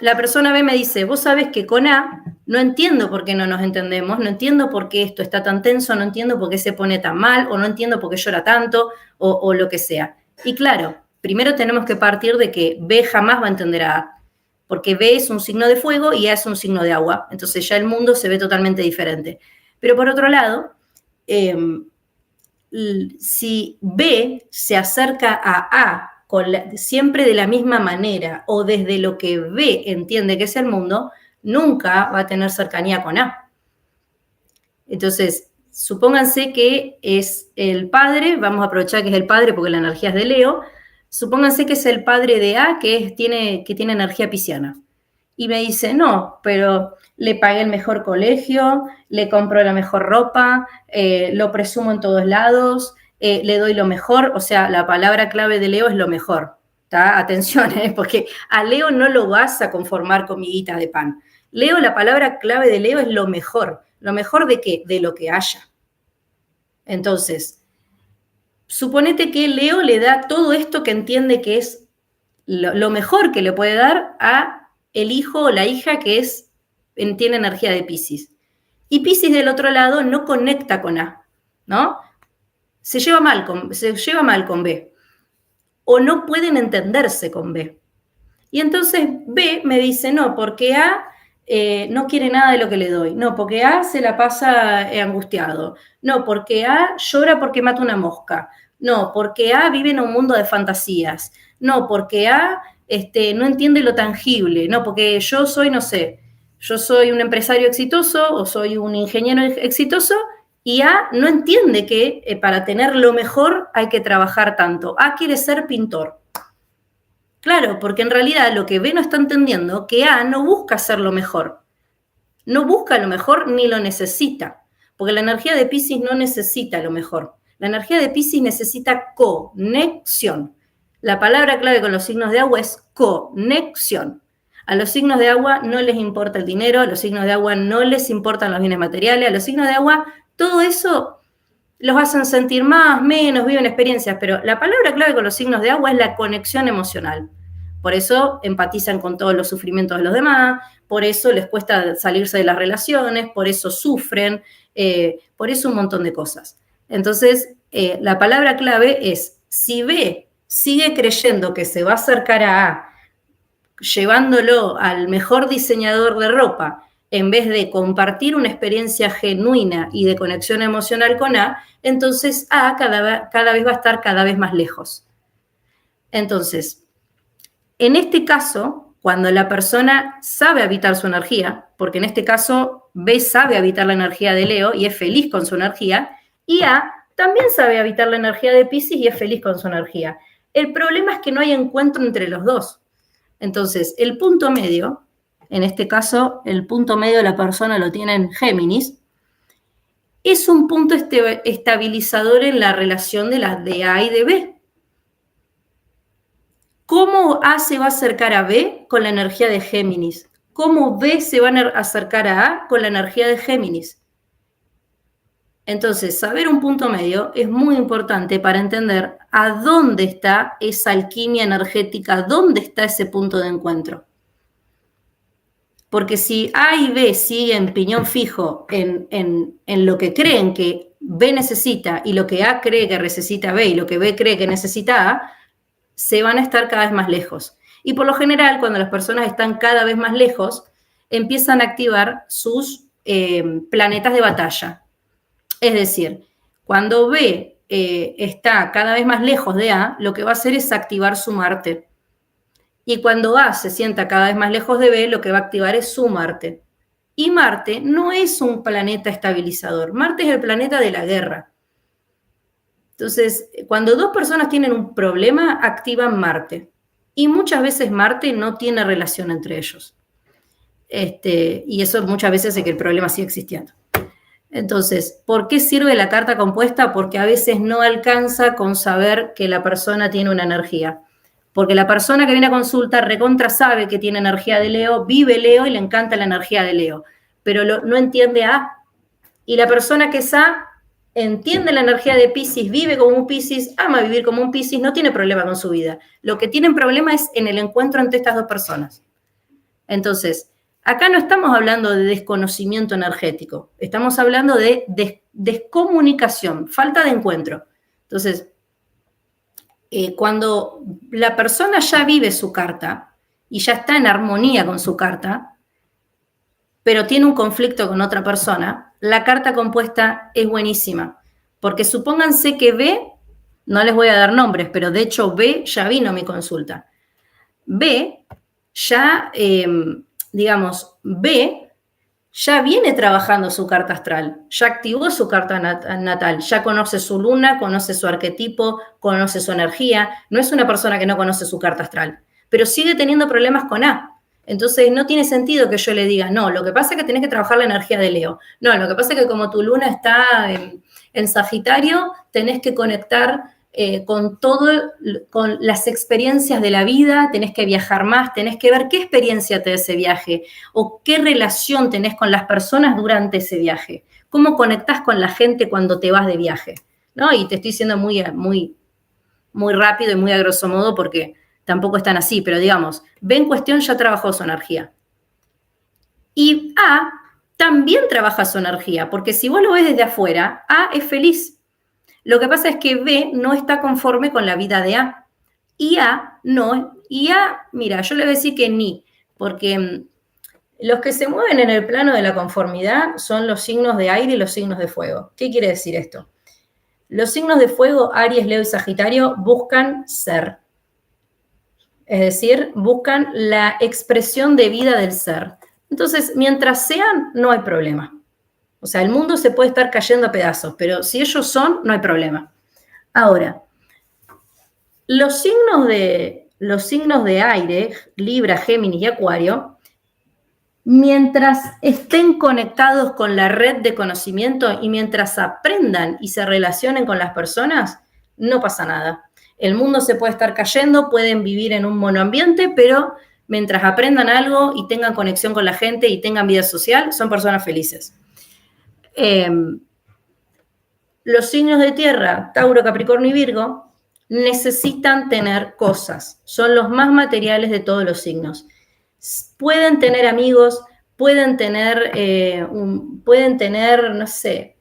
la persona B me dice, vos sabés que con A no entiendo por qué no nos entendemos, no entiendo por qué esto está tan tenso, no entiendo por qué se pone tan mal, o no entiendo por qué llora tanto, o lo que sea. Y claro, primero tenemos que partir de que B jamás va a entender a A, porque B es un signo de fuego y A es un signo de agua, entonces ya el mundo se ve totalmente diferente. Pero por otro lado, si B se acerca a A siempre de la misma manera o desde lo que B entiende que es el mundo, nunca va a tener cercanía con A. Entonces, supónganse que es el padre, vamos a aprovechar que es el padre porque la energía es de Leo, supónganse que es el padre de A que tiene energía pisciana. Y me dice, no, pero le pagué el mejor colegio, le compro la mejor ropa, lo presumo en todos lados, le doy lo mejor, o sea, la palabra clave de Leo es lo mejor, ¿tá? Atención, porque a Leo no lo vas a conformar con miguitas de pan. Leo, la palabra clave de Leo es lo mejor ¿de qué? De lo que haya. Entonces, suponete que Leo le da todo esto que entiende que es lo mejor que le puede dar a el hijo o la hija que tiene energía de Piscis. Y Piscis del otro lado no conecta con A, ¿no? Se lleva mal con B. O no pueden entenderse con B. Y entonces B me dice, no, porque A no quiere nada de lo que le doy. No, porque A se la pasa angustiado. No, porque A llora porque mata una mosca. No, porque A vive en un mundo de fantasías. No, porque A no entiende lo tangible. No, porque yo soy, no sé, yo soy un empresario exitoso o soy un ingeniero exitoso y A no entiende que para tener lo mejor hay que trabajar tanto. A quiere ser pintor. Claro, porque en realidad lo que B no está entendiendo, que A no busca hacer lo mejor. No busca lo mejor ni lo necesita. Porque la energía de Piscis no necesita lo mejor. La energía de Piscis necesita conexión. La palabra clave con los signos de agua es conexión. A los signos de agua no les importa el dinero, a los signos de agua no les importan los bienes materiales, a los signos de agua todo eso los hacen sentir más, menos, viven experiencias, pero la palabra clave con los signos de agua es la conexión emocional. Por eso empatizan con todos los sufrimientos de los demás, por eso les cuesta salirse de las relaciones, por eso sufren, por eso un montón de cosas. Entonces, la palabra clave es, si B sigue creyendo que se va a acercar a A, llevándolo al mejor diseñador de ropa, en vez de compartir una experiencia genuina y de conexión emocional con A, entonces A cada vez va a estar cada vez más lejos. Entonces, en este caso, cuando la persona sabe habitar su energía, porque en este caso B sabe habitar la energía de Leo y es feliz con su energía, y A también sabe habitar la energía de Piscis y es feliz con su energía. El problema es que no hay encuentro entre los dos. Entonces, el punto medio, en este caso, el punto medio de la persona lo tiene en Géminis, es un punto estabilizador en la relación de A y de B. ¿Cómo A se va a acercar a B? Con la energía de Géminis. ¿Cómo B se va a acercar a A? Con la energía de Géminis. Entonces, saber un punto medio es muy importante para entender a dónde está esa alquimia energética, dónde está ese punto de encuentro. Porque si A y B siguen piñón fijo en lo que creen que B necesita y lo que A cree que necesita B y lo que B cree que necesita A, se van a estar cada vez más lejos. Y por lo general, cuando las personas están cada vez más lejos, empiezan a activar sus planetas de batalla. Es decir, cuando B está cada vez más lejos de A, lo que va a hacer es activar su Marte. Y cuando A se sienta cada vez más lejos de B, lo que va a activar es su Marte. Y Marte no es un planeta estabilizador. Marte es el planeta de la guerra. Entonces, cuando dos personas tienen un problema, activan Marte. Y muchas veces Marte no tiene relación entre ellos. Y eso muchas veces hace que el problema siga existiendo. Entonces, ¿por qué sirve la carta compuesta? Porque a veces no alcanza con saber que la persona tiene una energía. Porque la persona que viene a consulta recontra sabe que tiene energía de Leo, vive Leo y le encanta la energía de Leo, pero no entiende A. Y la persona que es A entiende la energía de Piscis, vive como un Piscis, ama vivir como un Piscis, no tiene problema con su vida. Lo que tienen problema es en el encuentro entre estas dos personas. Entonces, acá no estamos hablando de desconocimiento energético, estamos hablando de descomunicación, falta de encuentro. Entonces, cuando la persona ya vive su carta y ya está en armonía con su carta, pero tiene un conflicto con otra persona, la carta compuesta es buenísima. Porque supónganse que B, no les voy a dar nombres, pero de hecho B ya vino a mi consulta. B ya, B ya viene trabajando su carta astral, ya activó su carta natal, ya conoce su luna, conoce su arquetipo, conoce su energía. No es una persona que no conoce su carta astral, pero sigue teniendo problemas con A. Entonces no tiene sentido que yo le diga, no, lo que pasa es que tenés que trabajar la energía de Leo. No, lo que pasa es que como tu luna está en Sagitario, tenés que conectar con las experiencias de la vida, tenés que viajar más, tenés que ver qué experiencia te da ese viaje o qué relación tenés con las personas durante ese viaje, cómo conectás con la gente cuando te vas de viaje, ¿no? Y te estoy diciendo muy rápido y muy a grosso modo porque tampoco es tan así, pero digamos, B en cuestión ya trabajó su energía. Y A también trabaja su energía, porque si vos lo ves desde afuera, A es feliz. Lo que pasa es que B no está conforme con la vida de A. Y A no. Y A, mira, yo le voy a decir que ni, porque los que se mueven en el plano de la conformidad son los signos de aire y los signos de fuego. ¿Qué quiere decir esto? Los signos de fuego, Aries, Leo y Sagitario, buscan ser. Es decir, buscan la expresión de vida del ser. Entonces, mientras sean, no hay problema. O sea, el mundo se puede estar cayendo a pedazos, pero si ellos son, no hay problema. Ahora, los signos de aire, Libra, Géminis y Acuario, mientras estén conectados con la red de conocimiento y mientras aprendan y se relacionen con las personas, no pasa nada. El mundo se puede estar cayendo, pueden vivir en un monoambiente, pero mientras aprendan algo y tengan conexión con la gente y tengan vida social, son personas felices. Los signos de tierra, Tauro, Capricornio y Virgo, necesitan tener cosas. Son los más materiales de todos los signos. Pueden tener amigos, pueden tener, no sé,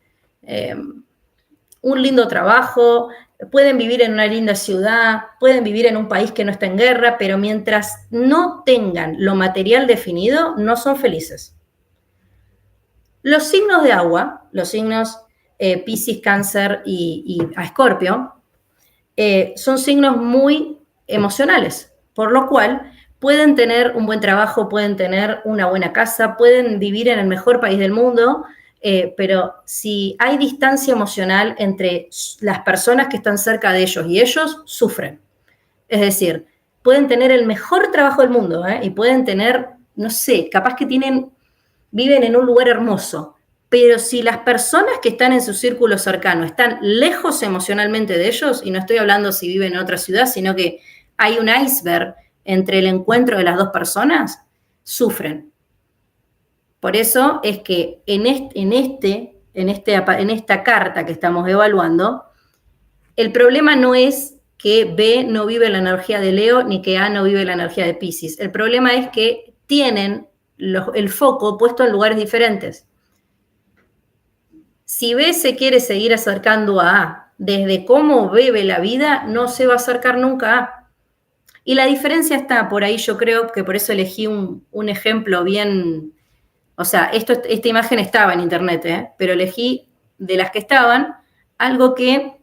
un lindo trabajo, pueden vivir en una linda ciudad, pueden vivir en un país que no está en guerra, pero mientras no tengan lo material definido, no son felices. Los signos de agua, los signos Piscis, Cáncer y Escorpio, son signos muy emocionales, por lo cual pueden tener un buen trabajo, pueden tener una buena casa, pueden vivir en el mejor país del mundo, pero si hay distancia emocional entre las personas que están cerca de ellos y ellos, sufren. Es decir, pueden tener el mejor trabajo del mundo y pueden tener, no sé, capaz que viven en un lugar hermoso, pero si las personas que están en su círculo cercano están lejos emocionalmente de ellos, y no estoy hablando si viven en otra ciudad, sino que hay un iceberg entre el encuentro de las dos personas, sufren. Por eso es que en esta carta que estamos evaluando, el problema no es que B no vive la energía de Leo ni que A no vive la energía de Piscis. El problema es que tienen el foco puesto en lugares diferentes. Si B se quiere seguir acercando a A desde cómo vive la vida, no se va a acercar nunca a A. Y la diferencia está por ahí, yo creo que por eso elegí un ejemplo bien. O sea, esta imagen estaba en internet, pero elegí de las que estaban algo que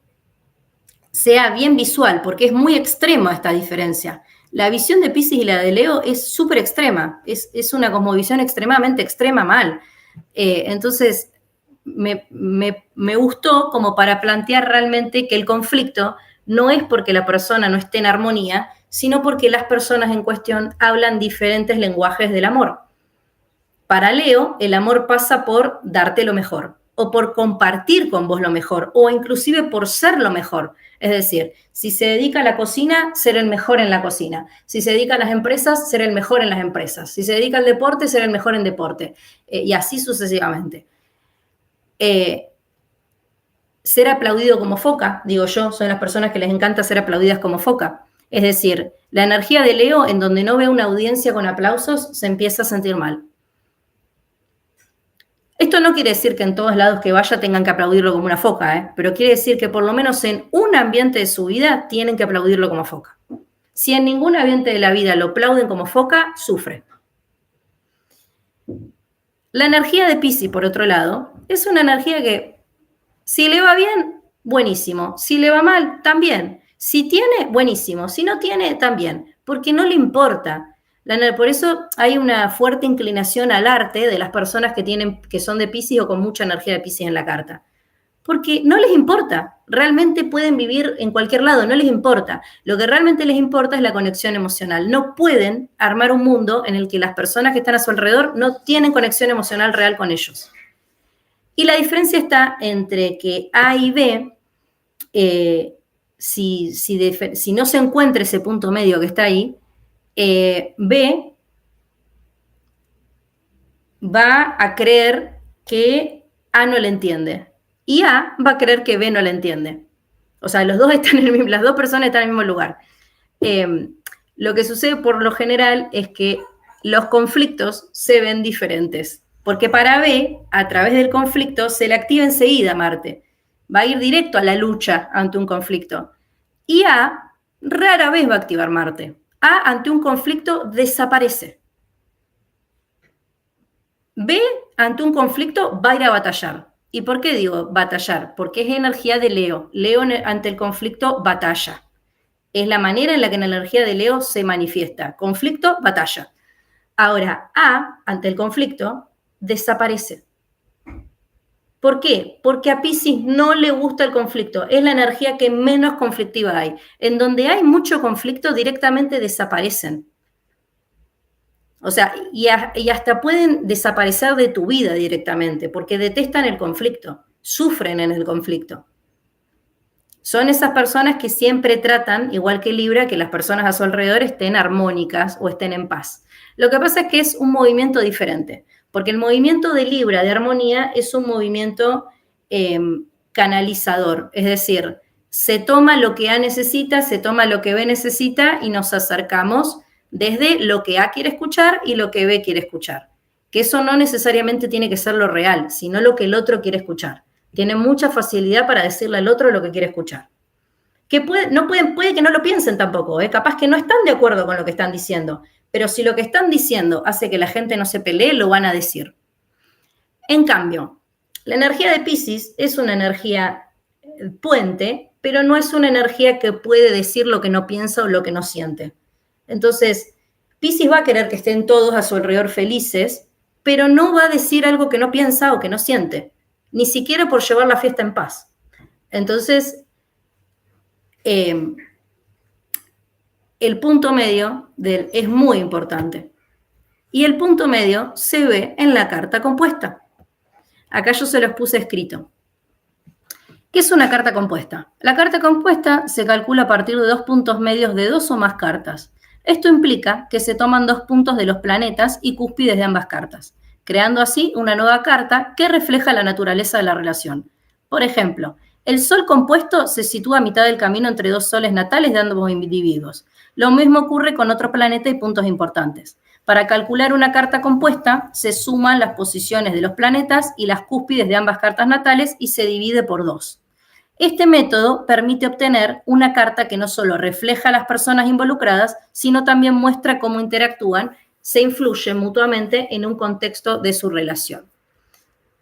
sea bien visual, porque es muy extrema esta diferencia. La visión de Piscis y la de Leo es súper extrema, es una cosmovisión extremadamente extrema mal. Entonces, me gustó como para plantear realmente que el conflicto no es porque la persona no esté en armonía, sino porque las personas en cuestión hablan diferentes lenguajes del amor. Para Leo, el amor pasa por darte lo mejor, o por compartir con vos lo mejor, o inclusive por ser lo mejor. Es decir, si se dedica a la cocina, ser el mejor en la cocina. Si se dedica a las empresas, ser el mejor en las empresas. Si se dedica al deporte, ser el mejor en deporte. Y así sucesivamente. Ser aplaudido como foca, digo yo, son las personas que les encanta ser aplaudidas como foca. Es decir, la energía de Leo, en donde no ve una audiencia con aplausos, se empieza a sentir mal. Esto no quiere decir que en todos lados que vaya tengan que aplaudirlo como una foca, pero quiere decir que por lo menos en un ambiente de su vida tienen que aplaudirlo como foca. Si en ningún ambiente de la vida lo aplauden como foca, sufre. La energía de Piscis, por otro lado, es una energía que si le va bien, buenísimo. Si le va mal, también. Si tiene, buenísimo. Si no tiene, también. Porque no le importa. Por eso hay una fuerte inclinación al arte de las personas que son de Piscis o con mucha energía de Piscis en la carta. Porque no les importa. Realmente pueden vivir en cualquier lado, no les importa. Lo que realmente les importa es la conexión emocional. No pueden armar un mundo en el que las personas que están a su alrededor no tienen conexión emocional real con ellos. Y la diferencia está entre que A y B, si no se encuentra ese punto medio que está ahí, B va a creer que A no le entiende y A va a creer que B no le entiende. O sea, las dos personas están en el mismo lugar. Lo que sucede por lo general es que los conflictos se ven diferentes, porque para B, a través del conflicto, se le activa enseguida Marte. Va a ir directo a la lucha ante un conflicto. Y A rara vez va a activar Marte. A, ante un conflicto, desaparece. B, ante un conflicto, va a ir a batallar. ¿Y por qué digo batallar? Porque es energía de Leo. Leo ante el conflicto batalla. Es la manera en la que la energía de Leo se manifiesta. Conflicto, batalla. Ahora, A, ante el conflicto, desaparece. ¿Por qué? Porque a Piscis no le gusta el conflicto. Es la energía que menos conflictiva hay. En donde hay mucho conflicto, directamente desaparecen. O sea, y hasta pueden desaparecer de tu vida directamente, porque detestan el conflicto, sufren en el conflicto. Son esas personas que siempre tratan, igual que Libra, que las personas a su alrededor estén armónicas o estén en paz. Lo que pasa es que es un movimiento diferente, porque el movimiento de Libra, de armonía, es un movimiento canalizador, es decir, se toma lo que A necesita, se toma lo que B necesita y nos acercamos desde lo que A quiere escuchar y lo que B quiere escuchar. Que eso no necesariamente tiene que ser lo real, sino lo que el otro quiere escuchar. Tiene mucha facilidad para decirle al otro lo que quiere escuchar. Que puede que no lo piensen tampoco, capaz que no están de acuerdo con lo que están diciendo, pero si lo que están diciendo hace que la gente no se pelee, lo van a decir. En cambio, la energía de Piscis es una energía puente, pero no es una energía que puede decir lo que no piensa o lo que no siente. Entonces, Piscis va a querer que estén todos a su alrededor felices, pero no va a decir algo que no piensa o que no siente, ni siquiera por llevar la fiesta en paz. Entonces, el punto medio es muy importante. Y el punto medio se ve en la carta compuesta. Acá yo se los puse escrito. ¿Qué es una carta compuesta? La carta compuesta se calcula a partir de 2 puntos medios de 2 o más cartas. Esto implica que se toman 2 puntos de los planetas y cúspides de ambas cartas, creando así una nueva carta que refleja la naturaleza de la relación. Por ejemplo, el Sol compuesto se sitúa a mitad del camino entre 2 soles natales de ambos individuos. Lo mismo ocurre con otro planeta y puntos importantes. Para calcular una carta compuesta, se suman las posiciones de los planetas y las cúspides de ambas cartas natales y se divide por 2. Este método permite obtener una carta que no solo refleja a las personas involucradas, sino también muestra cómo interactúan, se influyen mutuamente en un contexto de su relación.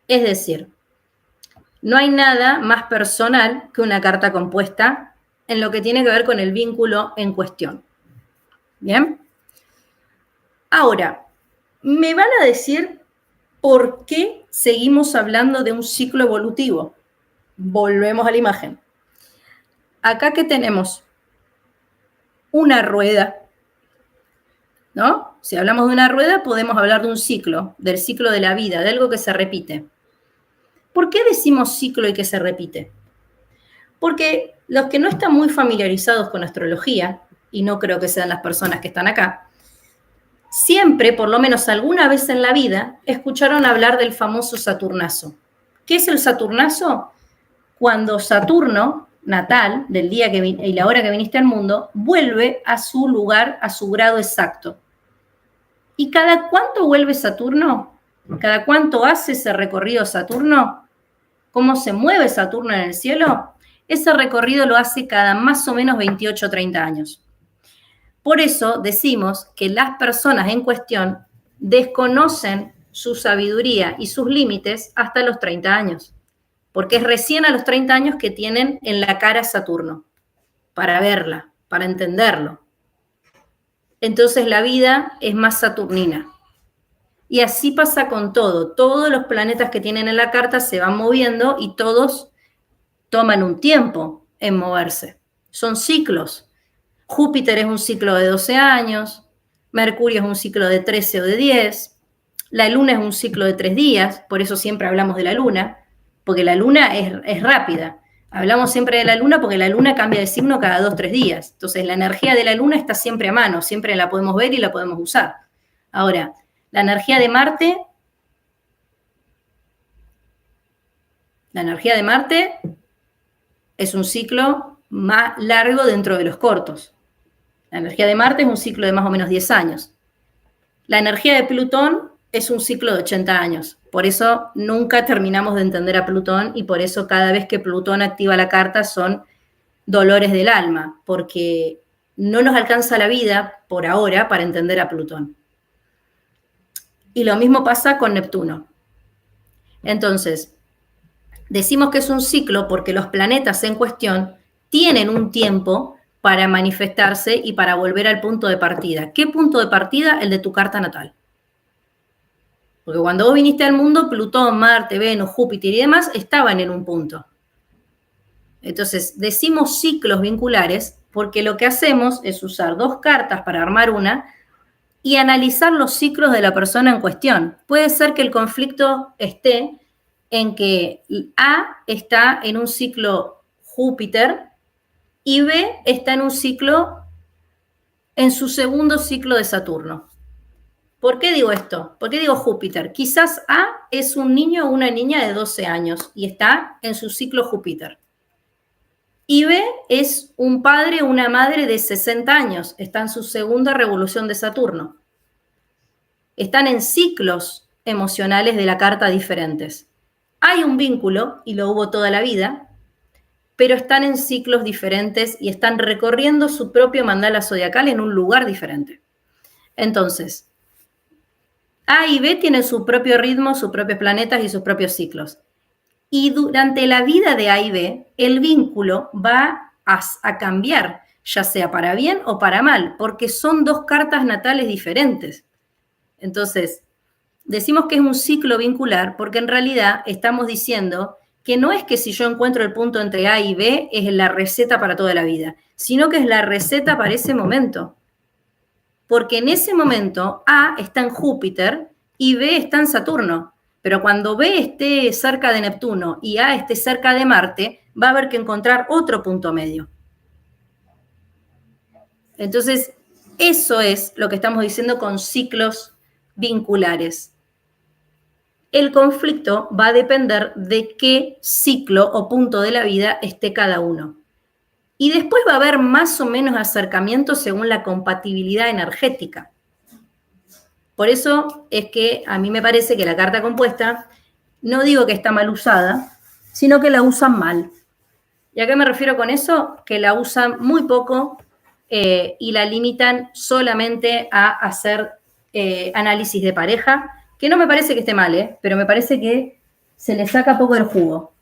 Es decir, no hay nada más personal que una carta compuesta en lo que tiene que ver con el vínculo en cuestión. ¿Bien? Ahora, me van a decir por qué seguimos hablando de un ciclo evolutivo. Volvemos a la imagen. Acá que tenemos una rueda ¿no? Si hablamos de una rueda, podemos hablar de un ciclo, del ciclo de la vida, de algo que se repite. ¿Por qué decimos ciclo y que se repite? Porque los que no están muy familiarizados con astrología, y no creo que sean las personas que están acá, siempre, por lo menos alguna vez en la vida, escucharon hablar del famoso Saturnazo. ¿Qué es el Saturnazo? Cuando Saturno, natal, del día y la hora que viniste al mundo, vuelve a su lugar, a su grado exacto. ¿Y cada cuánto vuelve Saturno? ¿Cada cuánto hace ese recorrido Saturno? ¿Cómo se mueve Saturno en el cielo? Ese recorrido lo hace cada más o menos 28 o 30 años. Por eso decimos que las personas en cuestión desconocen su sabiduría y sus límites hasta los 30 años, porque es recién a los 30 años que tienen en la cara Saturno, para verla, para entenderlo. Entonces la vida es más saturnina. Y así pasa con todo. Todos los planetas que tienen en la carta se van moviendo y todos toman un tiempo en moverse. Son ciclos. Júpiter es un ciclo de 12 años, Mercurio es un ciclo de 13 o de 10, la Luna es un ciclo de 3 días, por eso siempre hablamos de la Luna, porque la Luna es rápida. Hablamos siempre de la Luna porque la Luna cambia de signo cada 2 o 3 días. Entonces la energía de la Luna está siempre a mano, siempre la podemos ver y la podemos usar. Ahora, la energía de Marte es un ciclo más largo dentro de los cortos. La energía de Marte es un ciclo de más o menos 10 años. La energía de Plutón es un ciclo de 80 años. Por eso nunca terminamos de entender a Plutón y por eso cada vez que Plutón activa la carta son dolores del alma, porque no nos alcanza la vida por ahora para entender a Plutón. Y lo mismo pasa con Neptuno. Entonces, decimos que es un ciclo porque los planetas en cuestión tienen un tiempo para manifestarse y para volver al punto de partida. ¿Qué punto de partida? El de tu carta natal. Porque cuando vos viniste al mundo, Plutón, Marte, Venus, Júpiter y demás estaban en un punto. Entonces, decimos ciclos vinculares porque lo que hacemos es usar 2 cartas para armar una y analizar los ciclos de la persona en cuestión. Puede ser que el conflicto esté en que A está en un ciclo Júpiter y B está en un ciclo, en su segundo ciclo de Saturno. ¿Por qué digo esto? ¿Por qué digo Júpiter? Quizás A es un niño o una niña de 12 años y está en su ciclo Júpiter. Y B es un padre o una madre de 60 años, está en su segunda revolución de Saturno. Están en ciclos emocionales de la carta diferentes. Hay un vínculo, y lo hubo toda la vida, pero están en ciclos diferentes y están recorriendo su propio mandala zodiacal en un lugar diferente. Entonces, A y B tienen su propio ritmo, sus propios planetas y sus propios ciclos. Y durante la vida de A y B, el vínculo va a cambiar, ya sea para bien o para mal, porque son 2 cartas natales diferentes. Entonces, decimos que es un ciclo vincular porque en realidad estamos diciendo que no es que si yo encuentro el punto entre A y B es la receta para toda la vida, sino que es la receta para ese momento. Porque en ese momento A está en Júpiter y B está en Saturno. Pero cuando B esté cerca de Neptuno y A esté cerca de Marte, va a haber que encontrar otro punto medio. Entonces, eso es lo que estamos diciendo con ciclos vinculares. El conflicto va a depender de qué ciclo o punto de la vida esté cada uno. Y después va a haber más o menos acercamientos según la compatibilidad energética. Por eso es que a mí me parece que la carta compuesta, no digo que está mal usada, sino que la usan mal. ¿Y a qué me refiero con eso? Que la usan muy poco y la limitan solamente a hacer análisis de pareja, que no me parece que esté mal, pero me parece que se le saca poco el jugo.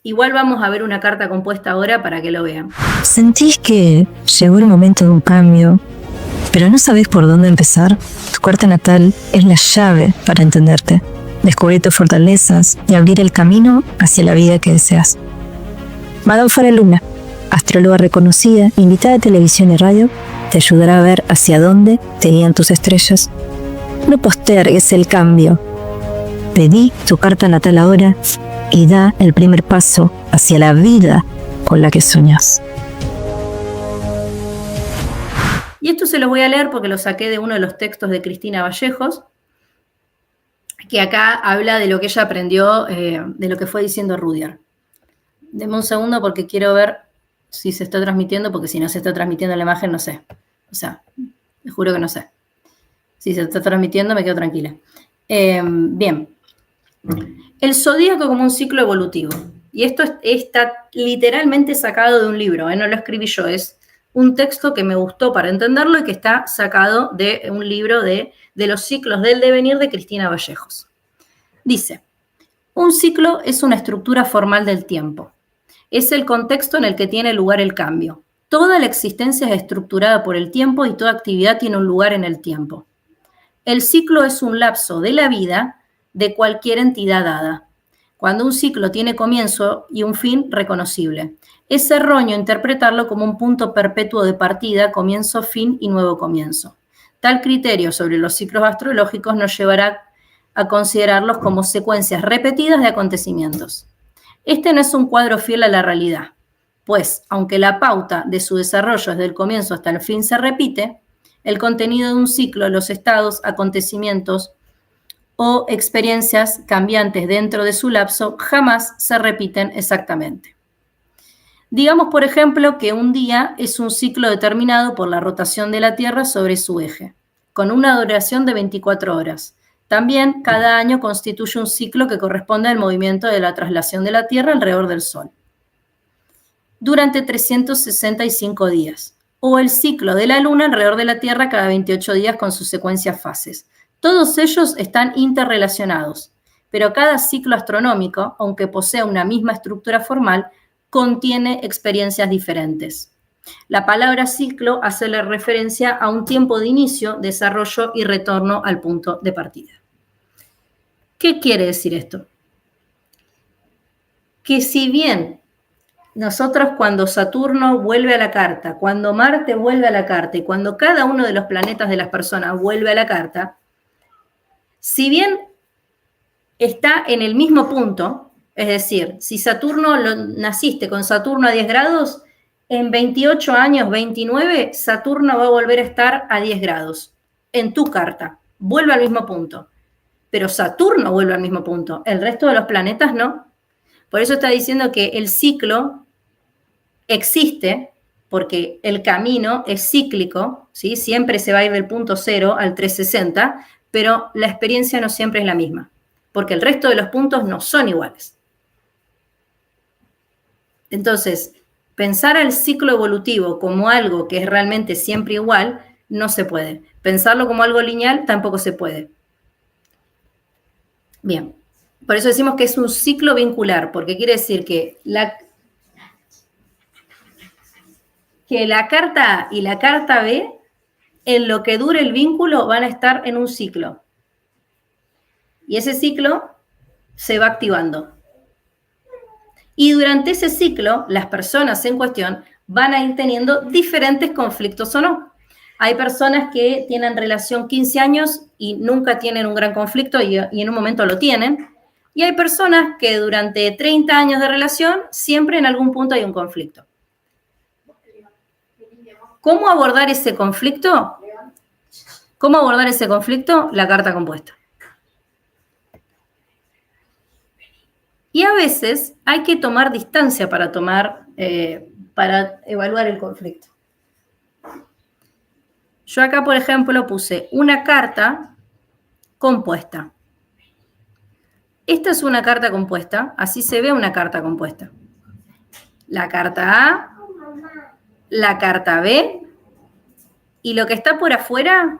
Igual vamos a ver una carta compuesta ahora para que lo vean. ¿Sentís que llegó el momento de un cambio, pero no sabés por dónde empezar? Tu carta natal es la llave para entenderte, descubrir tus fortalezas y abrir el camino hacia la vida que deseas. Madame Farah Luna, astróloga reconocida, invitada a televisión y radio, te ayudará a ver hacia dónde te guían tus estrellas. No postergues el cambio. Pedí tu carta natal ahora y da el primer paso hacia la vida con la que soñás. Y esto se los voy a leer porque lo saqué de uno de los textos de Cristina Vallejos, que acá habla de lo que ella aprendió, de lo que fue diciendo Rudyard. Deme un segundo porque quiero ver si se está transmitiendo, porque si no se está transmitiendo la imagen, no sé. O sea, les juro que no sé. Si se está transmitiendo, me quedo tranquila. Bien. El zodíaco como un ciclo evolutivo. Y esto está literalmente sacado de un libro, no lo escribí yo, es un texto que me gustó para entenderlo y que está sacado de un libro de los ciclos del devenir de Cristina Vallejos. Dice, un ciclo es una estructura formal del tiempo. Es el contexto en el que tiene lugar el cambio. Toda la existencia es estructurada por el tiempo y toda actividad tiene un lugar en el tiempo. El ciclo es un lapso de la vida de cualquier entidad dada. Cuando un ciclo tiene comienzo y un fin reconocible, es erróneo interpretarlo como un punto perpetuo de partida, comienzo, fin y nuevo comienzo. Tal criterio sobre los ciclos astrológicos nos llevará a considerarlos como secuencias repetidas de acontecimientos. Este no es un cuadro fiel a la realidad, pues, aunque la pauta de su desarrollo desde el comienzo hasta el fin se repite, el contenido de un ciclo, los estados, acontecimientos o experiencias cambiantes dentro de su lapso jamás se repiten exactamente. Digamos, por ejemplo, que un día es un ciclo determinado por la rotación de la Tierra sobre su eje, con una duración de 24 horas. También, cada año constituye un ciclo que corresponde al movimiento de la traslación de la Tierra alrededor del Sol, durante 365 días, o el ciclo de la Luna alrededor de la Tierra cada 28 días con sus secuencias fases. Todos ellos están interrelacionados, pero cada ciclo astronómico, aunque posea una misma estructura formal, contiene experiencias diferentes. La palabra ciclo hace la referencia a un tiempo de inicio, desarrollo y retorno al punto de partida. ¿Qué quiere decir esto? Que si bien nosotros cuando Saturno vuelve a la carta, cuando Marte vuelve a la carta y cuando cada uno de los planetas de las personas vuelve a la carta, si bien está en el mismo punto, es decir, si Saturno naciste con Saturno a 10 grados, en 28 años, 29, Saturno va a volver a estar a 10 grados en tu carta, vuelve al mismo punto. Pero Saturno vuelve al mismo punto, el resto de los planetas no. Por eso está diciendo que el ciclo existe, porque el camino es cíclico, ¿sí? Siempre se va a ir del punto 0 al 360, pero la experiencia no siempre es la misma, porque el resto de los puntos no son iguales. Entonces, pensar al ciclo evolutivo como algo que es realmente siempre igual, no se puede. Pensarlo como algo lineal, tampoco se puede. Bien, por eso decimos que es un ciclo vincular, porque quiere decir que la carta A y la carta B, en lo que dure el vínculo, van a estar en un ciclo. Y ese ciclo se va activando. Y durante ese ciclo, las personas en cuestión van a ir teniendo diferentes conflictos o no. Hay personas que tienen relación 15 años y nunca tienen un gran conflicto y en un momento lo tienen. Y hay personas que durante 30 años de relación siempre en algún punto hay un conflicto. ¿Cómo abordar ese conflicto? ¿Cómo abordar ese conflicto? La carta compuesta. Y a veces hay que tomar distancia para evaluar el conflicto. Yo acá, por ejemplo, puse una carta compuesta. Esta es una carta compuesta, así se ve una carta compuesta. La carta A, la carta B, y lo que está por afuera,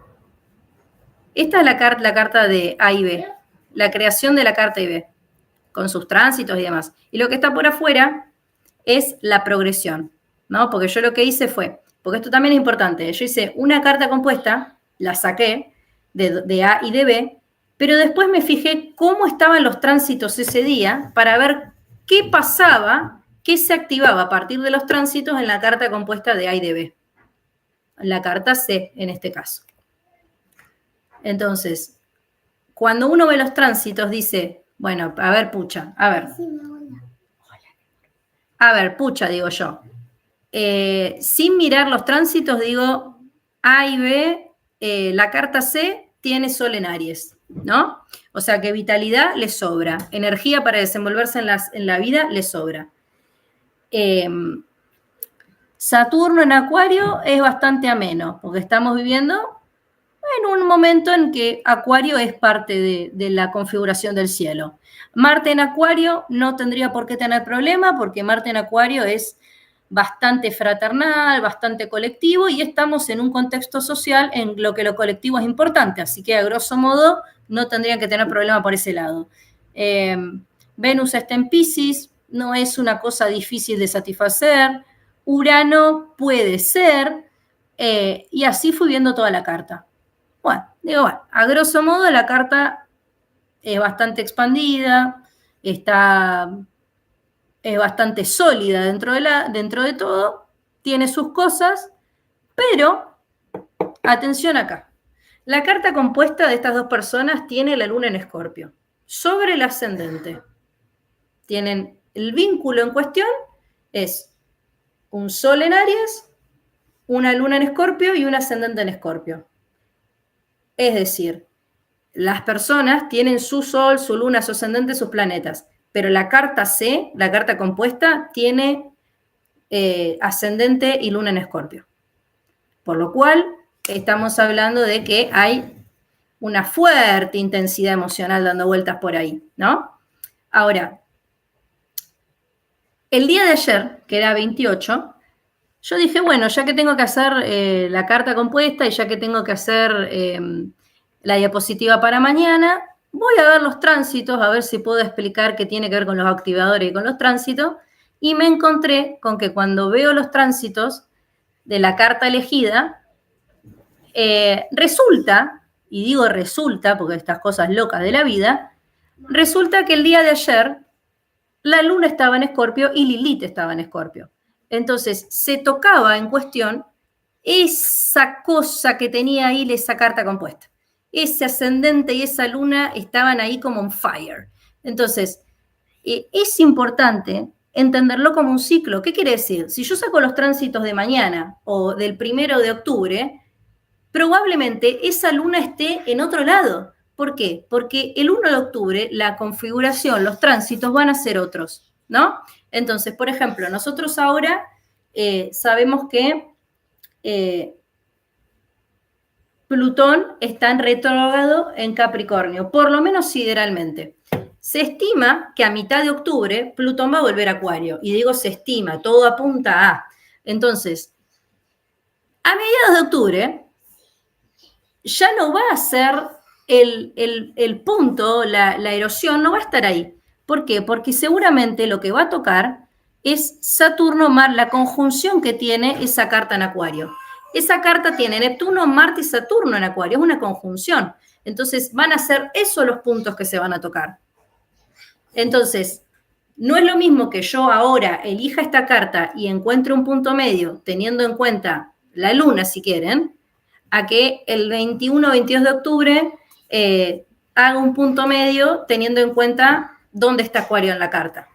esta es la carta de A y B, la creación de la carta y B, con sus tránsitos y demás. Y lo que está por afuera es la progresión, ¿no? Porque yo lo que hice fue, porque esto también es importante, yo hice una carta compuesta, la saqué de A y de B, pero después me fijé cómo estaban los tránsitos ese día para ver qué pasaba que se activaba a partir de los tránsitos en la carta compuesta de A y de B. La carta C, en este caso. Entonces, cuando uno ve los tránsitos, dice, bueno, a ver, pucha, a ver. A ver, pucha, digo yo. Sin mirar los tránsitos, digo, A y B, la carta C tiene Sol en Aries, ¿no? O sea que vitalidad le sobra, energía para desenvolverse en la vida le sobra. Saturno en Acuario es bastante ameno, porque estamos viviendo en un momento en que Acuario es parte de la configuración del cielo. Marte en Acuario no tendría por qué tener problema, porque Marte en Acuario es bastante fraternal, bastante colectivo, y estamos en un contexto social en lo que lo colectivo es importante, así que a grosso modo no tendrían que tener problema por ese lado. Venus está en Piscis, no es una cosa difícil de satisfacer. Urano puede ser, y así fui viendo toda la carta. Bueno, a grosso modo la carta es bastante expandida, es bastante sólida dentro de todo, tiene sus cosas, pero atención acá. La carta compuesta de estas dos personas tiene la luna en Escorpio, sobre el ascendente. Tienen el vínculo en cuestión, es un sol en Aries, una luna en Escorpio y un ascendente en Escorpio. Es decir, las personas tienen su sol, su luna, su ascendente, sus planetas, pero la carta C, la carta compuesta, tiene ascendente y luna en Escorpio. Por lo cual, estamos hablando de que hay una fuerte intensidad emocional dando vueltas por ahí, ¿no? Ahora, el día de ayer, que era 28, yo dije, bueno, ya que tengo que hacer la carta compuesta y ya que tengo que hacer la diapositiva para mañana, voy a ver los tránsitos, a ver si puedo explicar qué tiene que ver con los activadores y con los tránsitos, y me encontré con que cuando veo los tránsitos de la carta elegida, resulta, y digo resulta porque estas cosas locas de la vida, resulta que el día de ayer la luna estaba en Escorpio y Lilith estaba en Escorpio. Entonces, se tocaba en cuestión esa cosa que tenía ahí esa carta compuesta. Ese ascendente y esa luna estaban ahí como on fire. Entonces, es importante entenderlo como un ciclo. ¿Qué quiere decir? Si yo saco los tránsitos de mañana o del 1 de octubre, probablemente esa luna esté en otro lado. ¿Por qué? Porque el 1 de octubre la configuración, los tránsitos van a ser otros, ¿no? Entonces, por ejemplo, nosotros ahora sabemos que Plutón está en retrógrado en Capricornio, por lo menos sideralmente. Se estima que a mitad de octubre Plutón va a volver a Acuario. Y digo se estima, todo apunta a. Entonces, a mediados de octubre ya no va a ser el punto, la erosión no va a estar ahí. ¿Por qué? Porque seguramente lo que va a tocar es Saturno-Mar, la conjunción que tiene esa carta en Acuario. Esa carta tiene Neptuno, Marte y Saturno en Acuario, es una conjunción. Entonces van a ser esos los puntos que se van a tocar. Entonces, no es lo mismo que yo ahora elija esta carta y encuentre un punto medio, teniendo en cuenta la luna, si quieren, a que el 21 o 22 de octubre haga un punto medio teniendo en cuenta dónde está Acuario en la carta.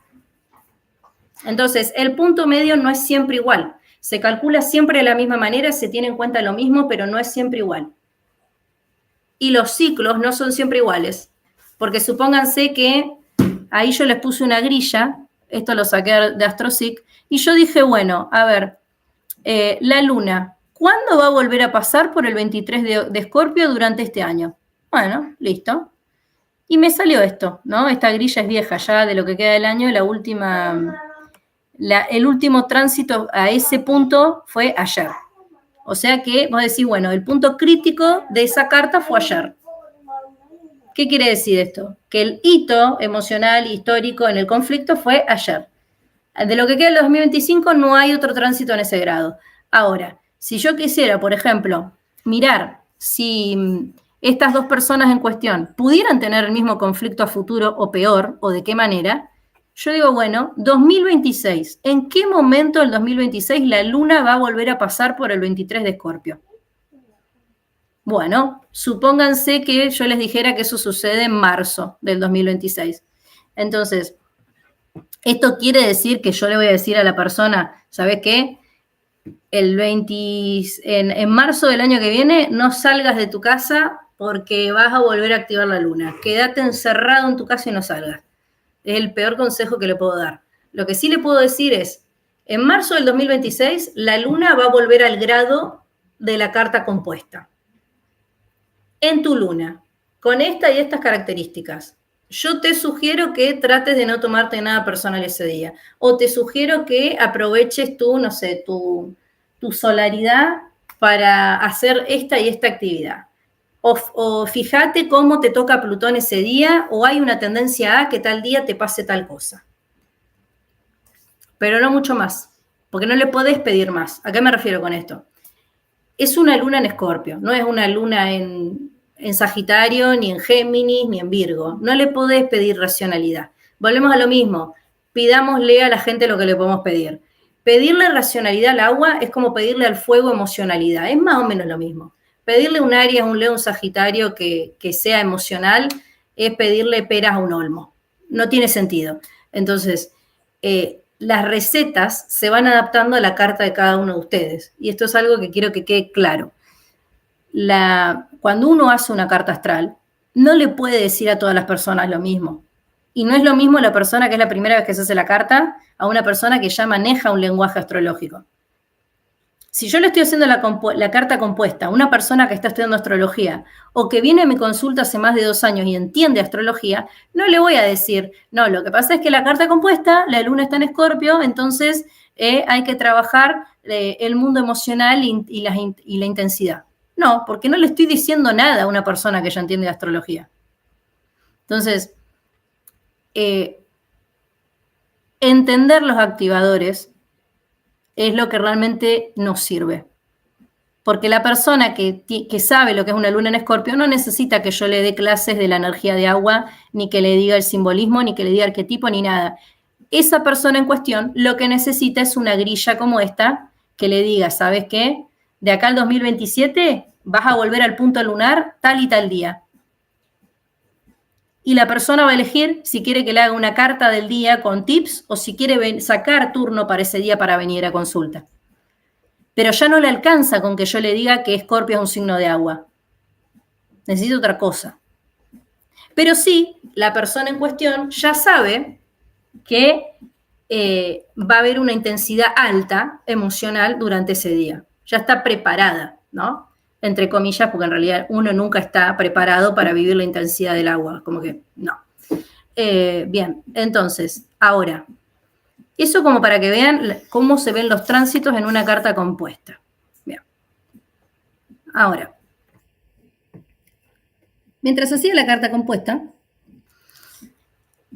Entonces, el punto medio no es siempre igual. Se calcula siempre de la misma manera, se tiene en cuenta lo mismo, pero no es siempre igual. Y los ciclos no son siempre iguales, porque supónganse que ahí yo les puse una grilla, esto lo saqué de AstroSeek, y yo dije, bueno, a ver, la luna, ¿cuándo va a volver a pasar por el 23 de Escorpio durante este año? Bueno, listo. Y me salió esto, ¿no? Esta grilla es vieja ya de lo que queda del año, el último tránsito a ese punto fue ayer. O sea que vos decís, bueno, el punto crítico de esa carta fue ayer. ¿Qué quiere decir esto? Que el hito emocional, histórico en el conflicto fue ayer. De lo que queda del 2025 no hay otro tránsito en ese grado. Ahora, si yo quisiera, por ejemplo, mirar si estas dos personas en cuestión pudieran tener el mismo conflicto a futuro o peor, o de qué manera, Yo digo, bueno, 2026. ¿En qué momento del 2026 la luna va a volver a pasar por el 23 de Escorpio? Bueno, supónganse que yo les dijera que eso sucede en marzo del 2026. Entonces, esto quiere decir que yo le voy a decir a la persona, ¿sabes qué? En marzo del año que viene no salgas de tu casa porque vas a volver a activar la luna. Quédate encerrado en tu casa y no salgas. Es el peor consejo que le puedo dar. Lo que sí le puedo decir es, en marzo del 2026, la luna va a volver al grado de la carta compuesta. En tu luna, con esta y estas características, yo te sugiero que trates de no tomarte nada personal ese día. O te sugiero que aproveches no sé, tu solaridad para hacer esta y esta actividad. O fíjate cómo te toca Plutón ese día, o hay una tendencia a que tal día te pase tal cosa. Pero no mucho más, porque no le podés pedir más. ¿A qué me refiero con esto? Es una luna en Escorpio, no es una luna en Sagitario, ni en Géminis, ni en Virgo. No le podés pedir racionalidad. Volvemos a lo mismo. Pidámosle a la gente lo que le podemos pedir. Pedirle racionalidad al agua es como pedirle al fuego emocionalidad. Es más o menos lo mismo. Pedirle un Aries, un Leo, un Sagitario que sea emocional es pedirle peras a un olmo. No tiene sentido. Entonces, las recetas se van adaptando a la carta de cada uno de ustedes. Y esto es algo que quiero que quede claro. Cuando uno hace una carta astral, no le puede decir a todas las personas lo mismo. Y no es lo mismo la persona que es la primera vez que se hace la carta a una persona que ya maneja un lenguaje astrológico. Si yo le estoy haciendo la carta compuesta a una persona que está estudiando astrología o que viene a mi consulta hace más de 2 años y entiende astrología, no le voy a decir, no, lo que pasa es que la carta compuesta, la luna está en Escorpio, entonces hay que trabajar el mundo emocional y la intensidad. No, porque no le estoy diciendo nada a una persona que ya entiende astrología. Entonces, entender los activadores es lo que realmente nos sirve. Porque la persona que sabe lo que es una luna en Escorpio no necesita que yo le dé clases de la energía de agua, ni que le diga el simbolismo, ni que le diga arquetipo, ni nada. Esa persona en cuestión lo que necesita es una grilla como esta que le diga, ¿sabes qué? De acá al 2027 vas a volver al punto lunar tal y tal día. Y la persona va a elegir si quiere que le haga una carta del día con tips o si quiere sacar turno para ese día para venir a consulta. Pero ya no le alcanza con que yo le diga que Escorpio es un signo de agua. Necesita otra cosa. Pero sí, la persona en cuestión ya sabe que va a haber una intensidad alta emocional durante ese día. Ya está preparada, ¿no? Entre comillas, porque en realidad uno nunca está preparado para vivir la intensidad del agua, como que no. Bien, entonces, ahora, eso como para que vean cómo se ven los tránsitos en una carta compuesta. Bien. Ahora, mientras hacía la carta compuesta,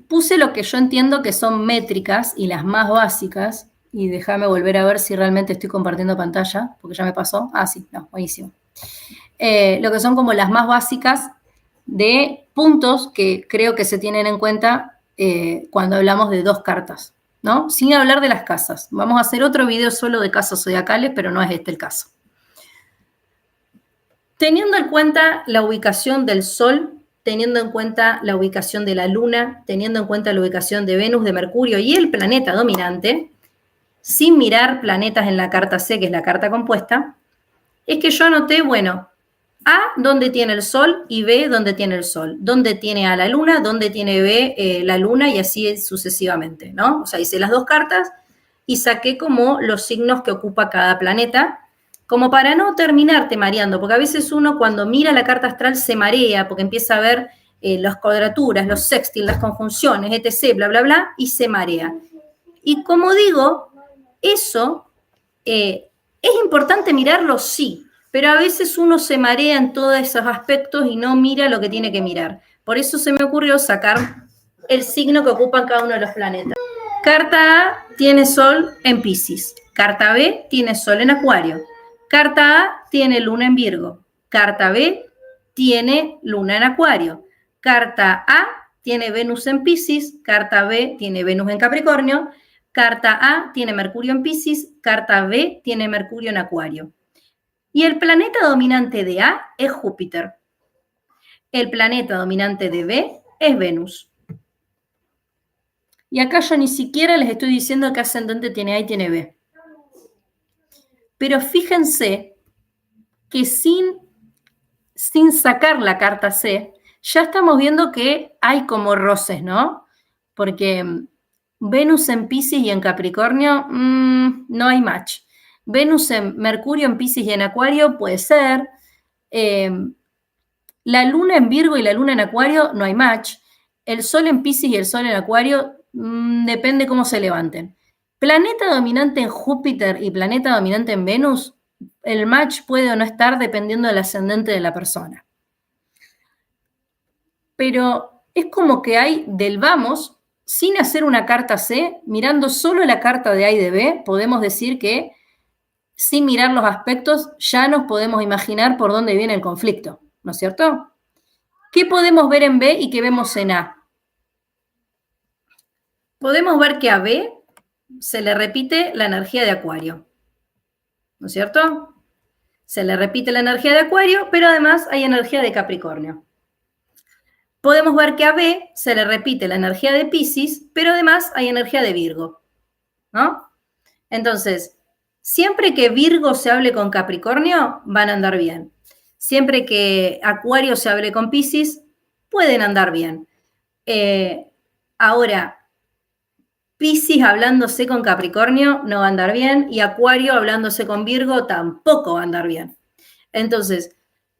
puse lo que yo entiendo que son métricas y las más básicas, y déjame volver a ver si realmente estoy compartiendo pantalla, porque ya me pasó. Ah, sí, no, buenísimo. Lo que son como las más básicas de puntos que creo que se tienen en cuenta cuando hablamos de 2 cartas, ¿no? Sin hablar de las casas. Vamos a hacer otro video solo de casas zodiacales, pero no es este el caso. Teniendo en cuenta la ubicación del Sol, teniendo en cuenta la ubicación de la Luna, teniendo en cuenta la ubicación de Venus, de Mercurio y el planeta dominante, sin mirar planetas en la carta C, que es la carta compuesta, es que yo anoté, bueno, A, dónde tiene el Sol, y B, dónde tiene el Sol. Dónde tiene A la Luna, dónde tiene B la Luna, y así sucesivamente, ¿no? O sea, hice las 2 cartas y saqué como los signos que ocupa cada planeta, como para no terminarte mareando, porque a veces uno cuando mira la carta astral se marea, porque empieza a ver las cuadraturas, los sextiles, las conjunciones, etc., bla, bla, bla, y se marea. Y como digo, eso es importante mirarlo, sí, pero a veces uno se marea en todos esos aspectos y no mira lo que tiene que mirar. Por eso se me ocurrió sacar el signo que ocupan cada uno de los planetas. Carta A tiene Sol en Piscis. Carta B tiene Sol en Acuario. Carta A tiene Luna en Virgo. Carta B tiene Luna en Acuario. Carta A tiene Venus en Piscis, carta B tiene Venus en Capricornio, carta A tiene Mercurio en Piscis, carta B tiene Mercurio en Acuario. Y el planeta dominante de A es Júpiter. El planeta dominante de B es Venus. Y acá yo ni siquiera les estoy diciendo qué ascendente tiene A y tiene B. Pero fíjense que sin sacar la carta C, ya estamos viendo que hay como roces, ¿no? Porque Venus en Piscis y en Capricornio, no hay match. Venus en Mercurio en Piscis y en Acuario puede ser. La Luna en Virgo y la Luna en Acuario no hay match. El Sol en Piscis y el Sol en Acuario, depende cómo se levanten. Planeta dominante en Júpiter y planeta dominante en Venus, el match puede o no estar dependiendo del ascendente de la persona. Pero es como que hay del vamos, sin hacer una carta C, mirando solo la carta de A y de B, podemos decir que sin mirar los aspectos ya nos podemos imaginar por dónde viene el conflicto, ¿no es cierto? ¿Qué podemos ver en B y qué vemos en A? Podemos ver que a B se le repite la energía de Acuario, ¿no es cierto? Se le repite la energía de Acuario, pero además hay energía de Capricornio. Podemos ver que a B se le repite la energía de Piscis, pero además hay energía de Virgo, ¿no? Entonces, siempre que Virgo se hable con Capricornio, van a andar bien. Siempre que Acuario se hable con Piscis, pueden andar bien. Ahora, Piscis hablándose con Capricornio no va a andar bien y Acuario hablándose con Virgo tampoco va a andar bien. Entonces,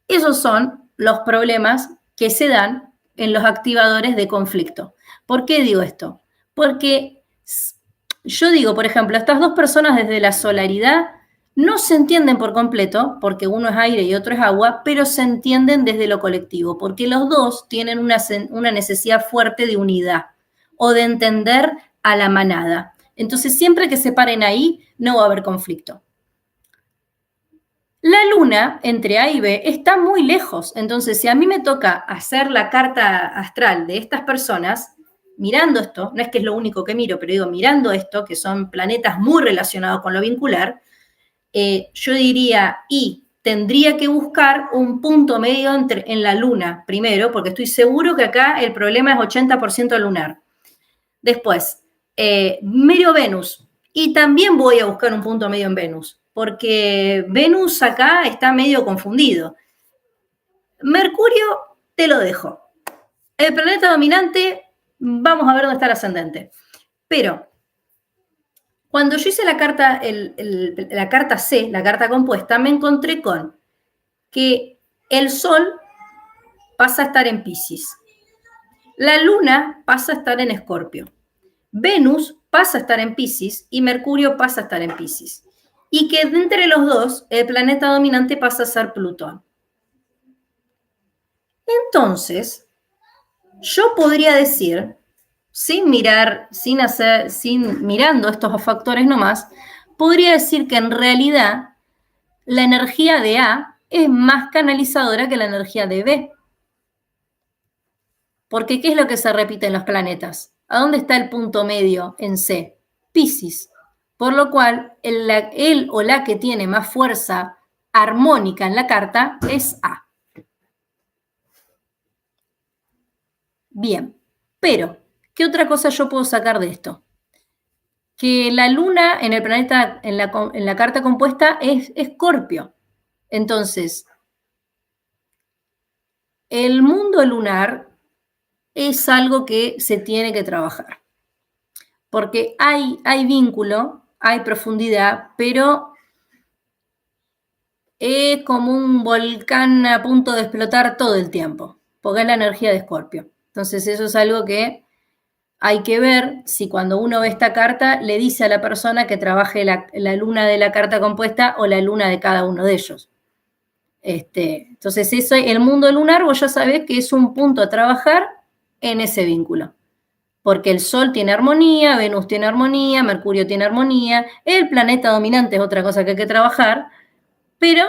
esos son los problemas que se dan en los activadores de conflicto. ¿Por qué digo esto? Porque yo digo, por ejemplo, estas dos personas desde la solaridad no se entienden por completo, porque uno es aire y otro es agua, pero se entienden desde lo colectivo, porque los dos tienen una necesidad fuerte de unidad o de entender a la manada. Entonces, siempre que se paren ahí, no va a haber conflicto. La luna, entre A y B, está muy lejos. Entonces, si a mí me toca hacer la carta astral de estas personas, mirando esto, no es que es lo único que miro, pero digo, mirando esto, que son planetas muy relacionados con lo vincular, yo diría, y tendría que buscar un punto medio en la luna primero, porque estoy seguro que acá el problema es 80% lunar. Después, miro Venus, y también voy a buscar un punto medio en Venus, porque Venus acá está medio confundido. Mercurio, te lo dejo. El planeta dominante, vamos a ver dónde está el ascendente. Pero, cuando yo hice la carta, la carta C, la carta compuesta, me encontré con que el Sol pasa a estar en Piscis. La Luna pasa a estar en Escorpio. Venus pasa a estar en Piscis y Mercurio pasa a estar en Piscis. Y que de entre los dos, el planeta dominante pasa a ser Plutón. Entonces, yo podría decir, mirando estos factores nomás, podría decir que en realidad la energía de A es más canalizadora que la energía de B. Porque ¿qué es lo que se repite en los planetas? ¿A dónde está el punto medio en C? Piscis. Por lo cual, él o la que tiene más fuerza armónica en la carta es A. Bien, pero, ¿qué otra cosa yo puedo sacar de esto? Que la luna en el planeta, en la carta compuesta es Escorpio. Entonces, el mundo lunar es algo que se tiene que trabajar. Porque hay vínculo, hay profundidad, pero es como un volcán a punto de explotar todo el tiempo, porque es la energía de Escorpio. Entonces eso es algo que hay que ver si cuando uno ve esta carta le dice a la persona que trabaje la luna de la carta compuesta o la luna de cada uno de ellos. Entonces eso, el mundo lunar, vos ya sabés que es un punto a trabajar en ese vínculo. Porque el Sol tiene armonía, Venus tiene armonía, Mercurio tiene armonía, el planeta dominante es otra cosa que hay que trabajar, pero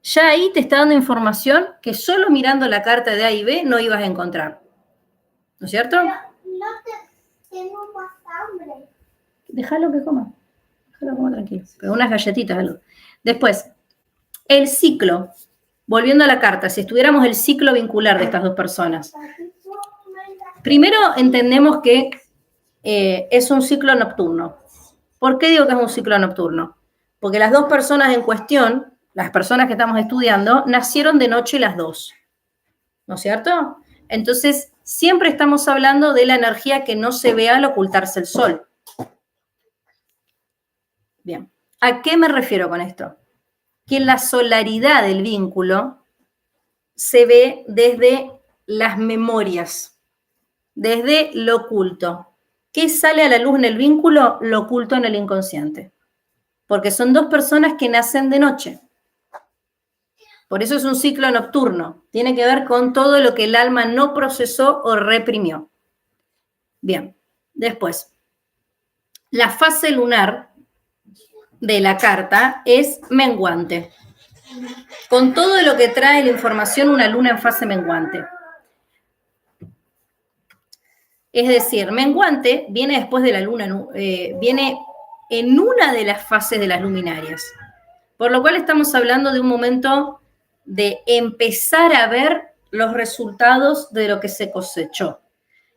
ya ahí te está dando información que solo mirando la carta de A y B no ibas a encontrar. ¿no es cierto? Tengo más hambre. Déjalo que coma tranquilo, pero unas galletitas, algo. Después, el ciclo, volviendo a la carta, si estuviéramos el ciclo vincular de estas dos personas, primero entendemos que es un ciclo nocturno. ¿Por qué digo que es un ciclo nocturno? Porque las dos personas en cuestión, las personas que estamos estudiando, nacieron de noche las dos, ¿no es cierto? Entonces, siempre estamos hablando de la energía que no se ve al ocultarse el sol. Bien, ¿a qué me refiero con esto? Que la solaridad del vínculo se ve desde las memorias, desde lo oculto. ¿Qué sale a la luz en el vínculo? Lo oculto en el inconsciente. Porque son dos personas que nacen de noche. Por eso es un ciclo nocturno. Tiene que ver con todo lo que el alma no procesó o reprimió. Bien, después, la fase lunar de la carta es menguante. Con todo lo que trae la información una luna en fase menguante. Es decir, menguante viene después de la luna, viene en una de las fases de las luminarias. Por lo cual estamos hablando de un momento de empezar a ver los resultados de lo que se cosechó.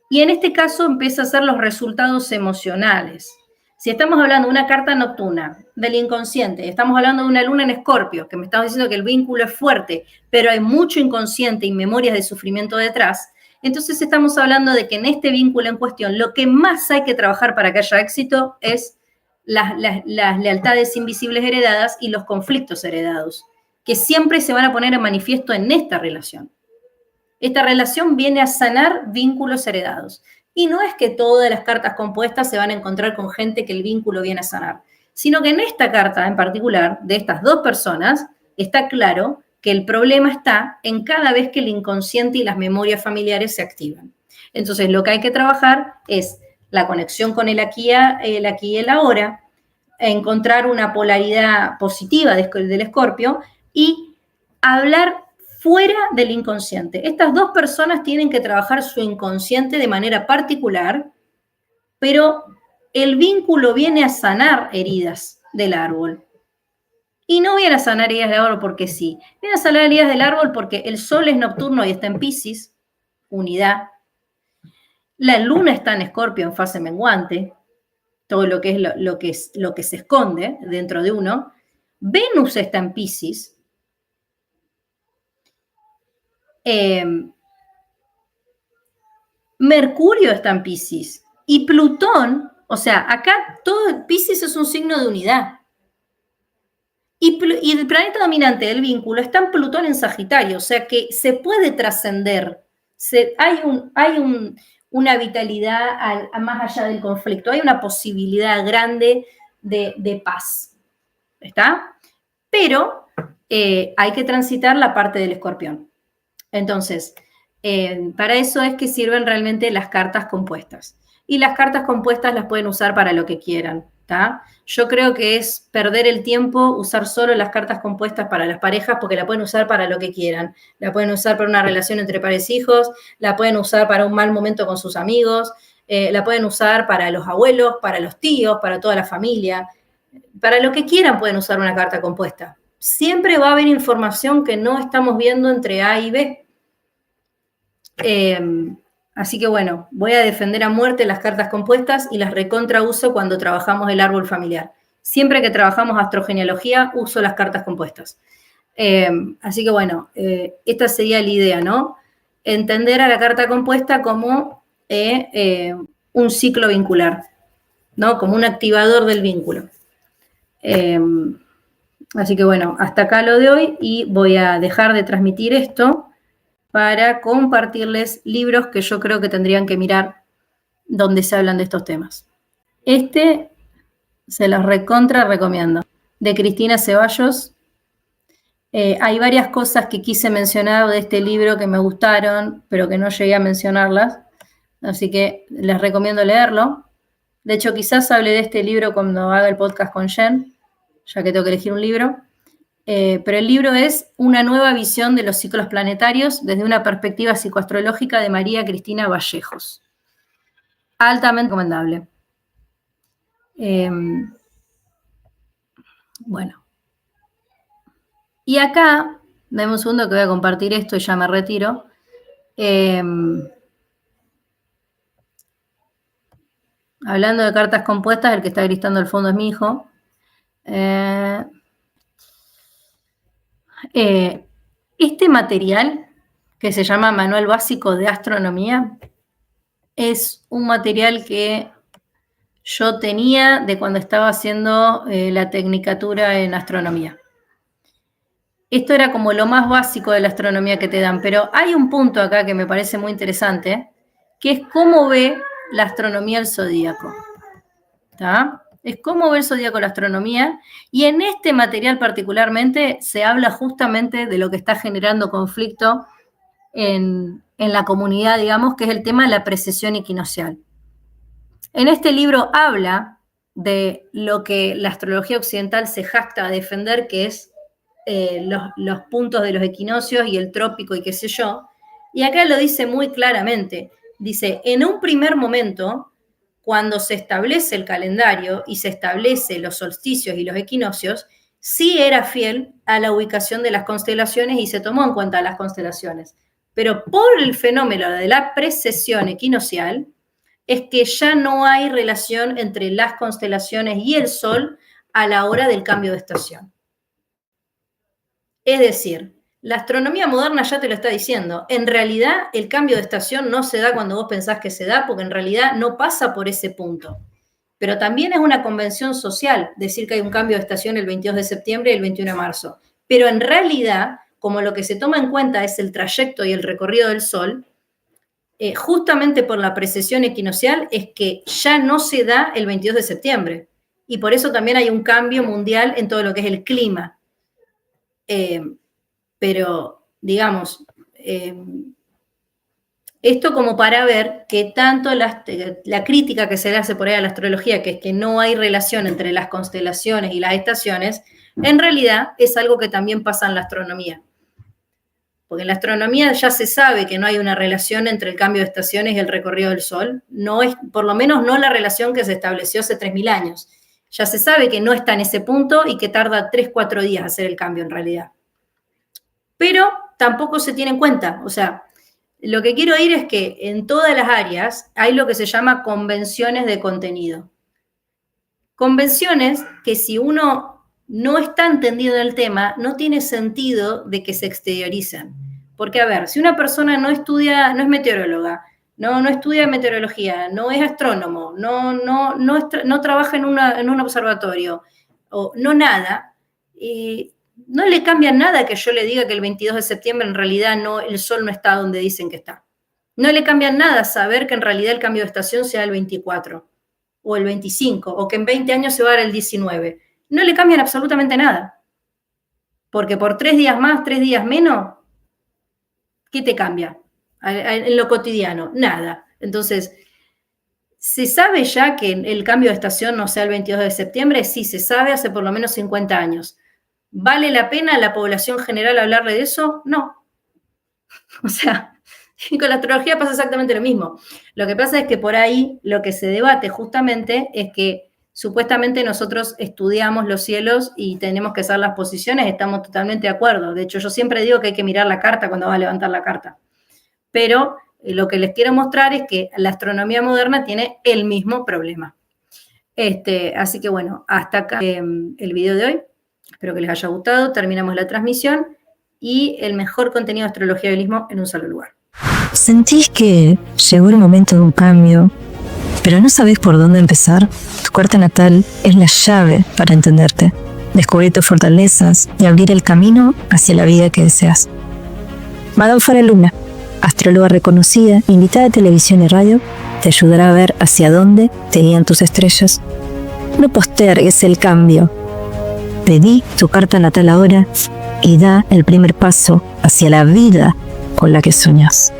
Y en este caso empieza a ser los resultados emocionales. Si estamos hablando de una carta nocturna, del inconsciente, estamos hablando de una luna en Escorpio, que me estamos diciendo que el vínculo es fuerte, pero hay mucho inconsciente y memorias de sufrimiento detrás, entonces estamos hablando de que en este vínculo en cuestión, lo que más hay que trabajar para que haya éxito es las lealtades invisibles heredadas y los conflictos heredados, que siempre se van a poner en manifiesto en esta relación. Esta relación viene a sanar vínculos heredados. Y no es que todas las cartas compuestas se van a encontrar con gente que el vínculo viene a sanar, sino que en esta carta en particular, de estas dos personas, está claro que el problema está en cada vez que el inconsciente y las memorias familiares se activan. Entonces, lo que hay que trabajar es la conexión con el aquí y el ahora, encontrar una polaridad positiva del Escorpio y hablar fuera del inconsciente. Estas dos personas tienen que trabajar su inconsciente de manera particular, pero el vínculo viene a sanar heridas del árbol. Y no viene a sanar heridas del árbol porque sí. Viene a sanar heridas del árbol porque el sol es nocturno y está en Piscis, unidad. La luna está en Escorpio en fase menguante, todo lo que es lo que se esconde dentro de uno. Venus está en Piscis. Mercurio está en Piscis. Y Plutón, o sea, acá todo Piscis es un signo de unidad. Y el planeta dominante del vínculo está en Plutón en Sagitario, o sea que se puede trascender. Hay una vitalidad más allá del conflicto, hay una posibilidad grande de paz. ¿Está? Pero hay que transitar la parte del Escorpión. Entonces, para eso es que sirven realmente las cartas compuestas. Y las cartas compuestas las pueden usar para lo que quieran, ¿tá? Yo creo que es perder el tiempo usar solo las cartas compuestas para las parejas porque la pueden usar para lo que quieran. La pueden usar para una relación entre padres e hijos, la pueden usar para un mal momento con sus amigos, la pueden usar para los abuelos, para los tíos, para toda la familia. Para lo que quieran pueden usar una carta compuesta. Siempre va a haber información que no estamos viendo entre A y B. Así que bueno, voy a defender a muerte las cartas compuestas y las recontrauso cuando trabajamos el árbol familiar. Siempre que trabajamos astrogenealogía, uso las cartas compuestas. Así que bueno, esta sería la idea, ¿no? Entender a la carta compuesta como un ciclo vincular, ¿no? Como un activador del vínculo. Así que bueno, hasta acá lo de hoy y voy a dejar de transmitir esto para compartirles libros que yo creo que tendrían que mirar donde se hablan de estos temas. Este se los recontra recomiendo, de Cristina Ceballos. Hay varias cosas que quise mencionar de este libro que me gustaron, pero que no llegué a mencionarlas, así que les recomiendo leerlo. De hecho, quizás hable de este libro cuando haga el podcast con Jen, ya que tengo que elegir un libro. pero el libro es Una nueva visión de los ciclos planetarios desde una perspectiva psicoastrológica de María Cristina Vallejos. Altamente recomendable. Bueno. Y acá, dame un segundo que voy a compartir esto y ya me retiro. Hablando de cartas compuestas, el que está gritando al fondo es mi hijo. Este material, que se llama Manual Básico de Astronomía, es un material que yo tenía de cuando estaba haciendo la tecnicatura en astronomía. Esto era como lo más básico de la astronomía que te dan, pero hay un punto acá que me parece muy interesante, que es cómo ve la astronomía el zodíaco. ¿Está? Es cómo ve el zodíaco la astronomía, y en este material particularmente se habla justamente de lo que está generando conflicto en la comunidad, digamos, que es el tema de la precesión equinoccial. En este libro habla de lo que la astrología occidental se jacta a defender, que es los puntos de los equinoccios y el trópico y qué sé yo, y acá lo dice muy claramente. Dice, en un primer momento, cuando se establece el calendario y se establece los solsticios y los equinoccios, sí era fiel a la ubicación de las constelaciones y se tomó en cuenta las constelaciones. Pero por el fenómeno de la precesión equinoccial, es que ya no hay relación entre las constelaciones y el Sol a la hora del cambio de estación. Es decir, la astronomía moderna ya te lo está diciendo. En realidad, el cambio de estación no se da cuando vos pensás que se da, porque en realidad no pasa por ese punto. Pero también es una convención social decir que hay un cambio de estación el 22 de septiembre y el 21 de marzo. Pero en realidad, como lo que se toma en cuenta es el trayecto y el recorrido del Sol, justamente por la precesión equinoccial es que ya no se da el 22 de septiembre. Y por eso también hay un cambio mundial en todo lo que es el clima. Pero, digamos, esto como para ver que tanto la crítica que se le hace por ahí a la astrología, que es que no hay relación entre las constelaciones y las estaciones, en realidad es algo que también pasa en la astronomía. Porque en la astronomía ya se sabe que no hay una relación entre el cambio de estaciones y el recorrido del Sol. No es, por lo menos no la relación que se estableció hace 3.000 años. Ya se sabe que no está en ese punto y que tarda 3-4 días hacer el cambio en realidad. Pero tampoco se tiene en cuenta. O sea, lo que quiero ir es que en todas las áreas hay lo que se llama convenciones de contenido. Convenciones que si uno no está entendido en el tema, no tiene sentido de que se exterioricen. Porque, a ver, si una persona no estudia, no es meteoróloga, no estudia meteorología, no es astrónomo, no trabaja en un observatorio, o no nada, no le cambia nada que yo le diga que el 22 de septiembre en realidad el Sol no está donde dicen que está. No le cambia nada saber que en realidad el cambio de estación sea el 24 o el 25 o que en 20 años se va a dar el 19. No le cambian absolutamente nada. Porque por 3 días más, 3 días menos, ¿qué te cambia? En lo cotidiano, nada. Entonces, ¿se sabe ya que el cambio de estación no sea el 22 de septiembre? Sí, se sabe hace por lo menos 50 años. ¿Vale la pena a la población general hablarle de eso? No. O sea, con la astrología pasa exactamente lo mismo. Lo que pasa es que por ahí lo que se debate justamente es que supuestamente nosotros estudiamos los cielos y tenemos que hacer las posiciones, estamos totalmente de acuerdo. De hecho, yo siempre digo que hay que mirar la carta cuando vas a levantar la carta. Pero lo que les quiero mostrar es que la astronomía moderna tiene el mismo problema. Así que bueno, hasta acá el video de hoy. Espero que les haya gustado. Terminamos la transmisión y el mejor contenido de astrología y holismo en un solo lugar. ¿Sentís que llegó el momento de un cambio, pero no sabés por dónde empezar? Tu carta natal es la llave para entenderte, descubrir tus fortalezas y abrir el camino hacia la vida que deseas. Madame Farah Luna, astróloga reconocida, invitada de televisión y radio, te ayudará a ver hacia dónde te guían tus estrellas. No postergues el cambio. Pedí tu carta natal ahora y da el primer paso hacia la vida con la que soñas.